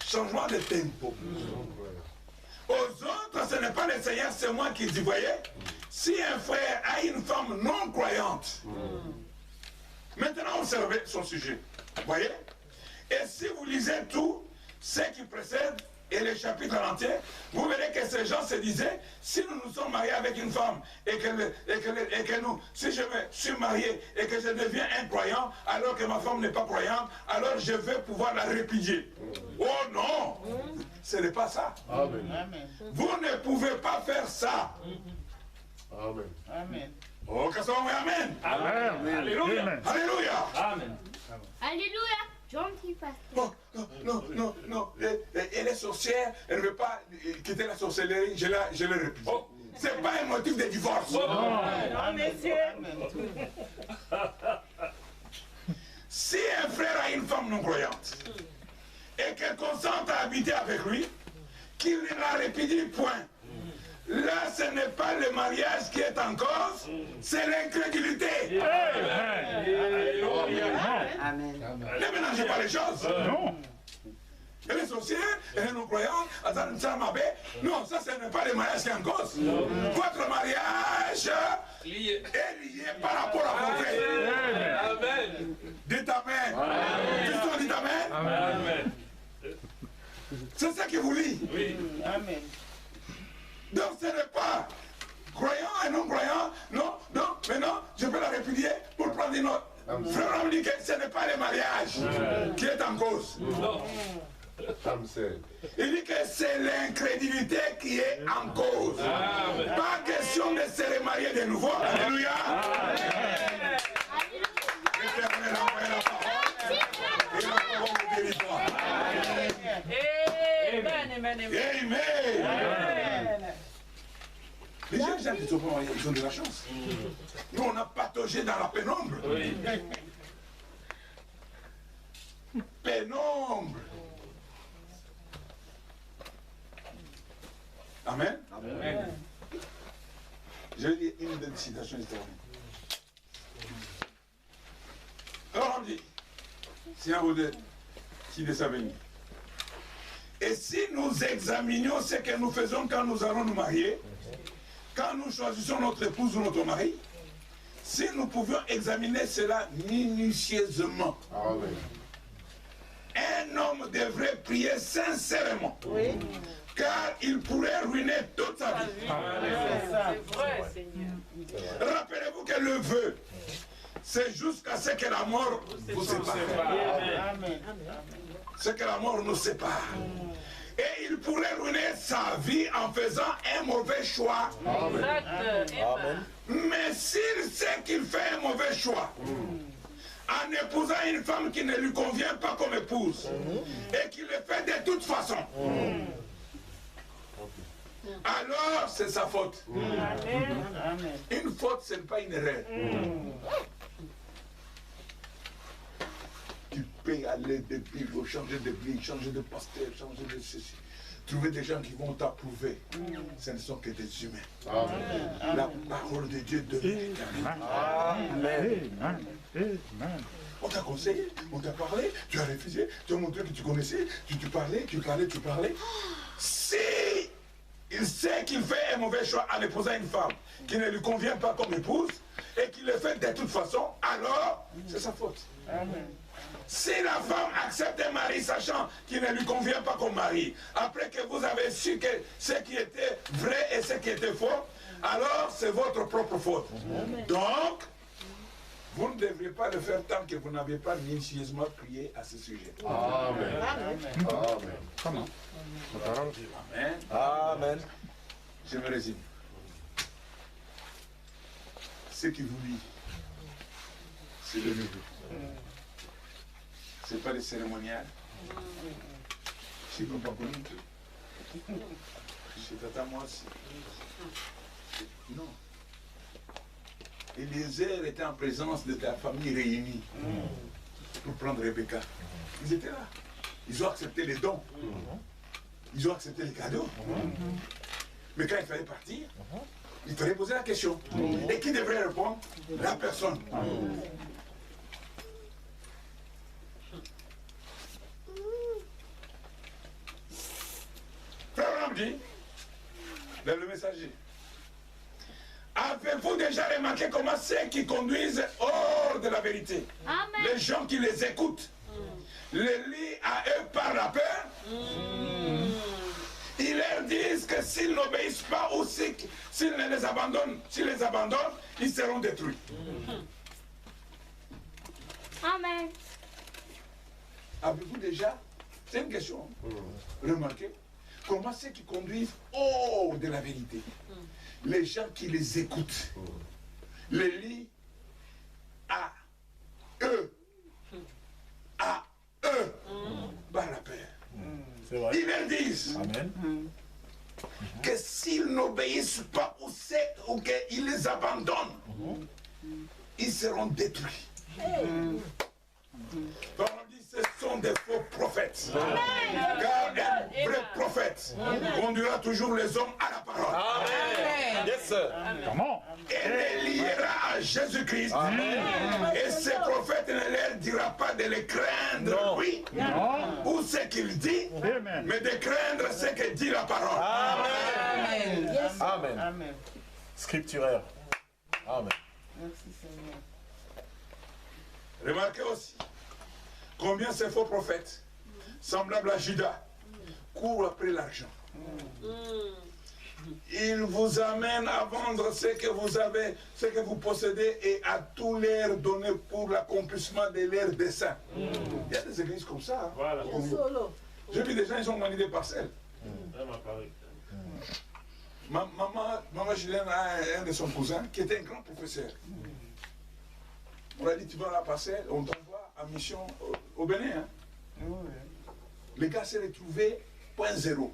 changement de tempo. Aux autres, ce n'est pas le Seigneur, c'est moi qui dis, voyez, si un frère a une femme non croyante, maintenant observez son sujet, voyez, et si vous lisez tout ce qui précède et les chapitres entiers, vous verrez que ces gens se disaient, si nous nous sommes mariés avec une femme et que nous, si je me suis marié et que je deviens incroyant alors que ma femme n'est pas croyante, alors je vais pouvoir la répudier. Oh non, ce n'est pas ça. Amen. Vous ne pouvez pas faire ça. Amen. Amen. Oh, que ça va, amen. Amen. Alléluia. Amen. Alléluia. Amen. Alléluia. Gentil pasteur. Oh, non. Elle est sorcière, elle ne veut pas quitter la sorcellerie, je l'ai répété. Oh, c'est pas un motif de divorce. Non, messieurs. Si un frère a une femme non croyante et qu'elle consente à habiter avec lui, qu'il ne la répudie point. Là, ce n'est pas le mariage qui est en cause, c'est l'incrédulité. Amen. Ne mélangez pas les choses. Non. Elle est sorcière, elle est non-croyante, non, ça ce n'est pas le mariage qui est en cause. Votre mariage est lié par rapport à vos frères. Amen. Dites Amen. Christophe dit Amen. Amen. C'est ça qui vous lie. Oui. Amen. Donc ce n'est pas croyant et non-croyant, non, mais non, je peux la répudier pour prendre une autre. Frère, on dit que ce n'est pas le mariage qui est en cause. Non. Il dit que c'est l'incrédulité qui est en cause. Pas question de se remarier de nouveau. Alléluia. L'Éternel a envoyé la parole et la parole vous délivre. Amen. Les gens qui sont pas mariés, ils ont de la chance. Nous, on a pataugé dans la pénombre. Oui. Pénombre. Amen. Amen. Je vais dire une des citations historiques. Alors on dit, Seigneur vous dit, qui de sa venue. Et si nous examinions ce que nous faisons quand nous allons nous marier, quand nous choisissons notre épouse ou notre mari, si nous pouvions examiner cela minutieusement, un homme devrait prier sincèrement, car il pourrait ruiner toute sa vie. C'est vrai, Seigneur. Rappelez-vous que le vœu, c'est jusqu'à ce que la mort vous sépare. Amen. C'est que la mort nous sépare. Et il pourrait ruiner sa vie en faisant un mauvais choix. Amen. Mais s'il sait qu'il fait un mauvais choix, en épousant une femme qui ne lui convient pas comme épouse, et qu'il le fait de toute façon, alors c'est sa faute. Amen. Une faute, ce n'est pas une erreur. Tu peux aller de Bible, changer d'église, changer de pasteur, changer de ceci. Trouver des gens qui vont t'approuver. Ce ne sont que des humains. Amen. La parole de Dieu demeure. Amen. Amen. On t'a conseillé, on t'a parlé, tu as refusé, tu as montré que tu connaissais, tu parlais. Si il sait qu'il fait un mauvais choix en épousant une femme qui ne lui convient pas comme épouse et qu'il le fait de toute façon, alors c'est sa faute. Amen. Si la femme accepte un mari sachant qu'il ne lui convient pas comme mari, après que vous avez su que ce qui était vrai et ce qui était faux, alors c'est votre propre faute. Donc, vous ne devriez pas le faire tant que vous n'avez pas minutieusement prié à ce sujet. Amen. Amen. Comment? Amen. Amen. Je me résume. Ce qui vous lie, c'est le neveu. Ce n'est pas le cérémonial. C'est comme pas connu. C'est à moi aussi. Non. Eliezer était en présence de ta famille réunie pour prendre Rebecca. Ils étaient là. Ils ont accepté les dons. Ils ont accepté les cadeaux. Mais quand il fallait partir, il fallait poser la question. Et qui devrait répondre? La personne. Frère Abraham dit, le messager, avez-vous déjà remarqué comment ceux qui conduisent hors de la vérité, les gens qui les écoutent, les lient à eux par la peur, ils leur disent que s'ils n'obéissent pas ou s'ils ne les abandonnent, ils seront détruits. Amen. Avez-vous déjà, c'est une question, remarqué comment ceux qui conduisent hors de la vérité, les gens qui les écoutent, les lient à eux, par la peur. Ils leur disent que s'ils n'obéissent pas ou qu'ils les abandonnent, ils seront détruits. Donc on dit ce sont des faux prophètes. Car un vrai prophète conduira toujours les hommes à la parole. Amen. Yes, sir. Comment? Et les liera à Jésus-Christ. Et ces prophètes ne leur dira pas de les craindre, oui, ou ce qu'il dit, mais de craindre ce que dit la parole. Amen. Yes. Amen. Amen. Scripturaire. Amen. Merci Seigneur. Remarquez aussi combien ces faux prophètes, semblables à Judas, courent après l'argent. Ils vous amènent à vendre ce que vous avez, ce que vous possédez et à tout leur donner pour l'accomplissement de leurs desseins. Il y a des églises comme ça. Hein. Voilà. J'ai vu des gens, ils ont vendu des parcelles. Maman Julien a un de son cousin qui était un grand professeur. On a dit, tu vas à la parcelle, on t'envoie en mission au Bénin. Hein. Le gars s'est retrouvé point zéro.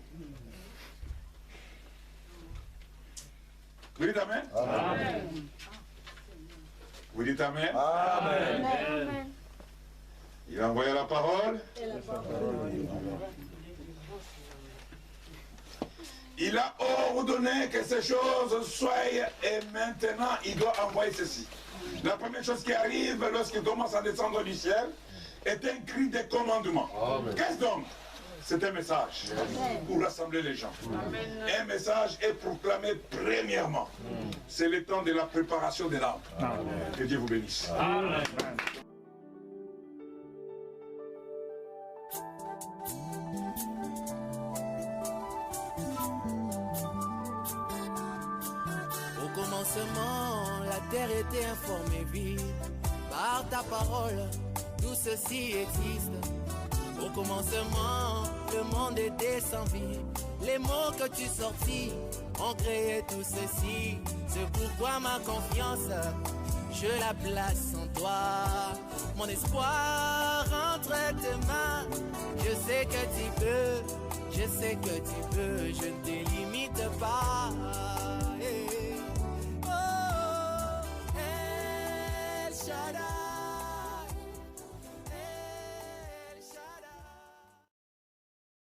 Vous dites Amen? Amen. Vous dites Amen? Amen. Amen. Il a envoyé la parole. Il a ordonné que ces choses soient et maintenant il doit envoyer ceci. La première chose qui arrive lorsqu'il commence à descendre du ciel est un cri de commandement. Qu'est-ce donc? C'est un message pour rassembler les gens. Un message est proclamé premièrement. C'est le temps de la préparation de l'âme. Que Dieu vous bénisse. Amen. Au commencement, la terre était informée, vide. Par ta parole, tout ceci existe. Au commencement, le monde était sans vie. Les mots que tu sortis ont créé tout ceci. C'est pourquoi ma confiance, je la place en toi. Mon espoir entre tes mains. Je sais que tu peux, je sais que tu peux. Je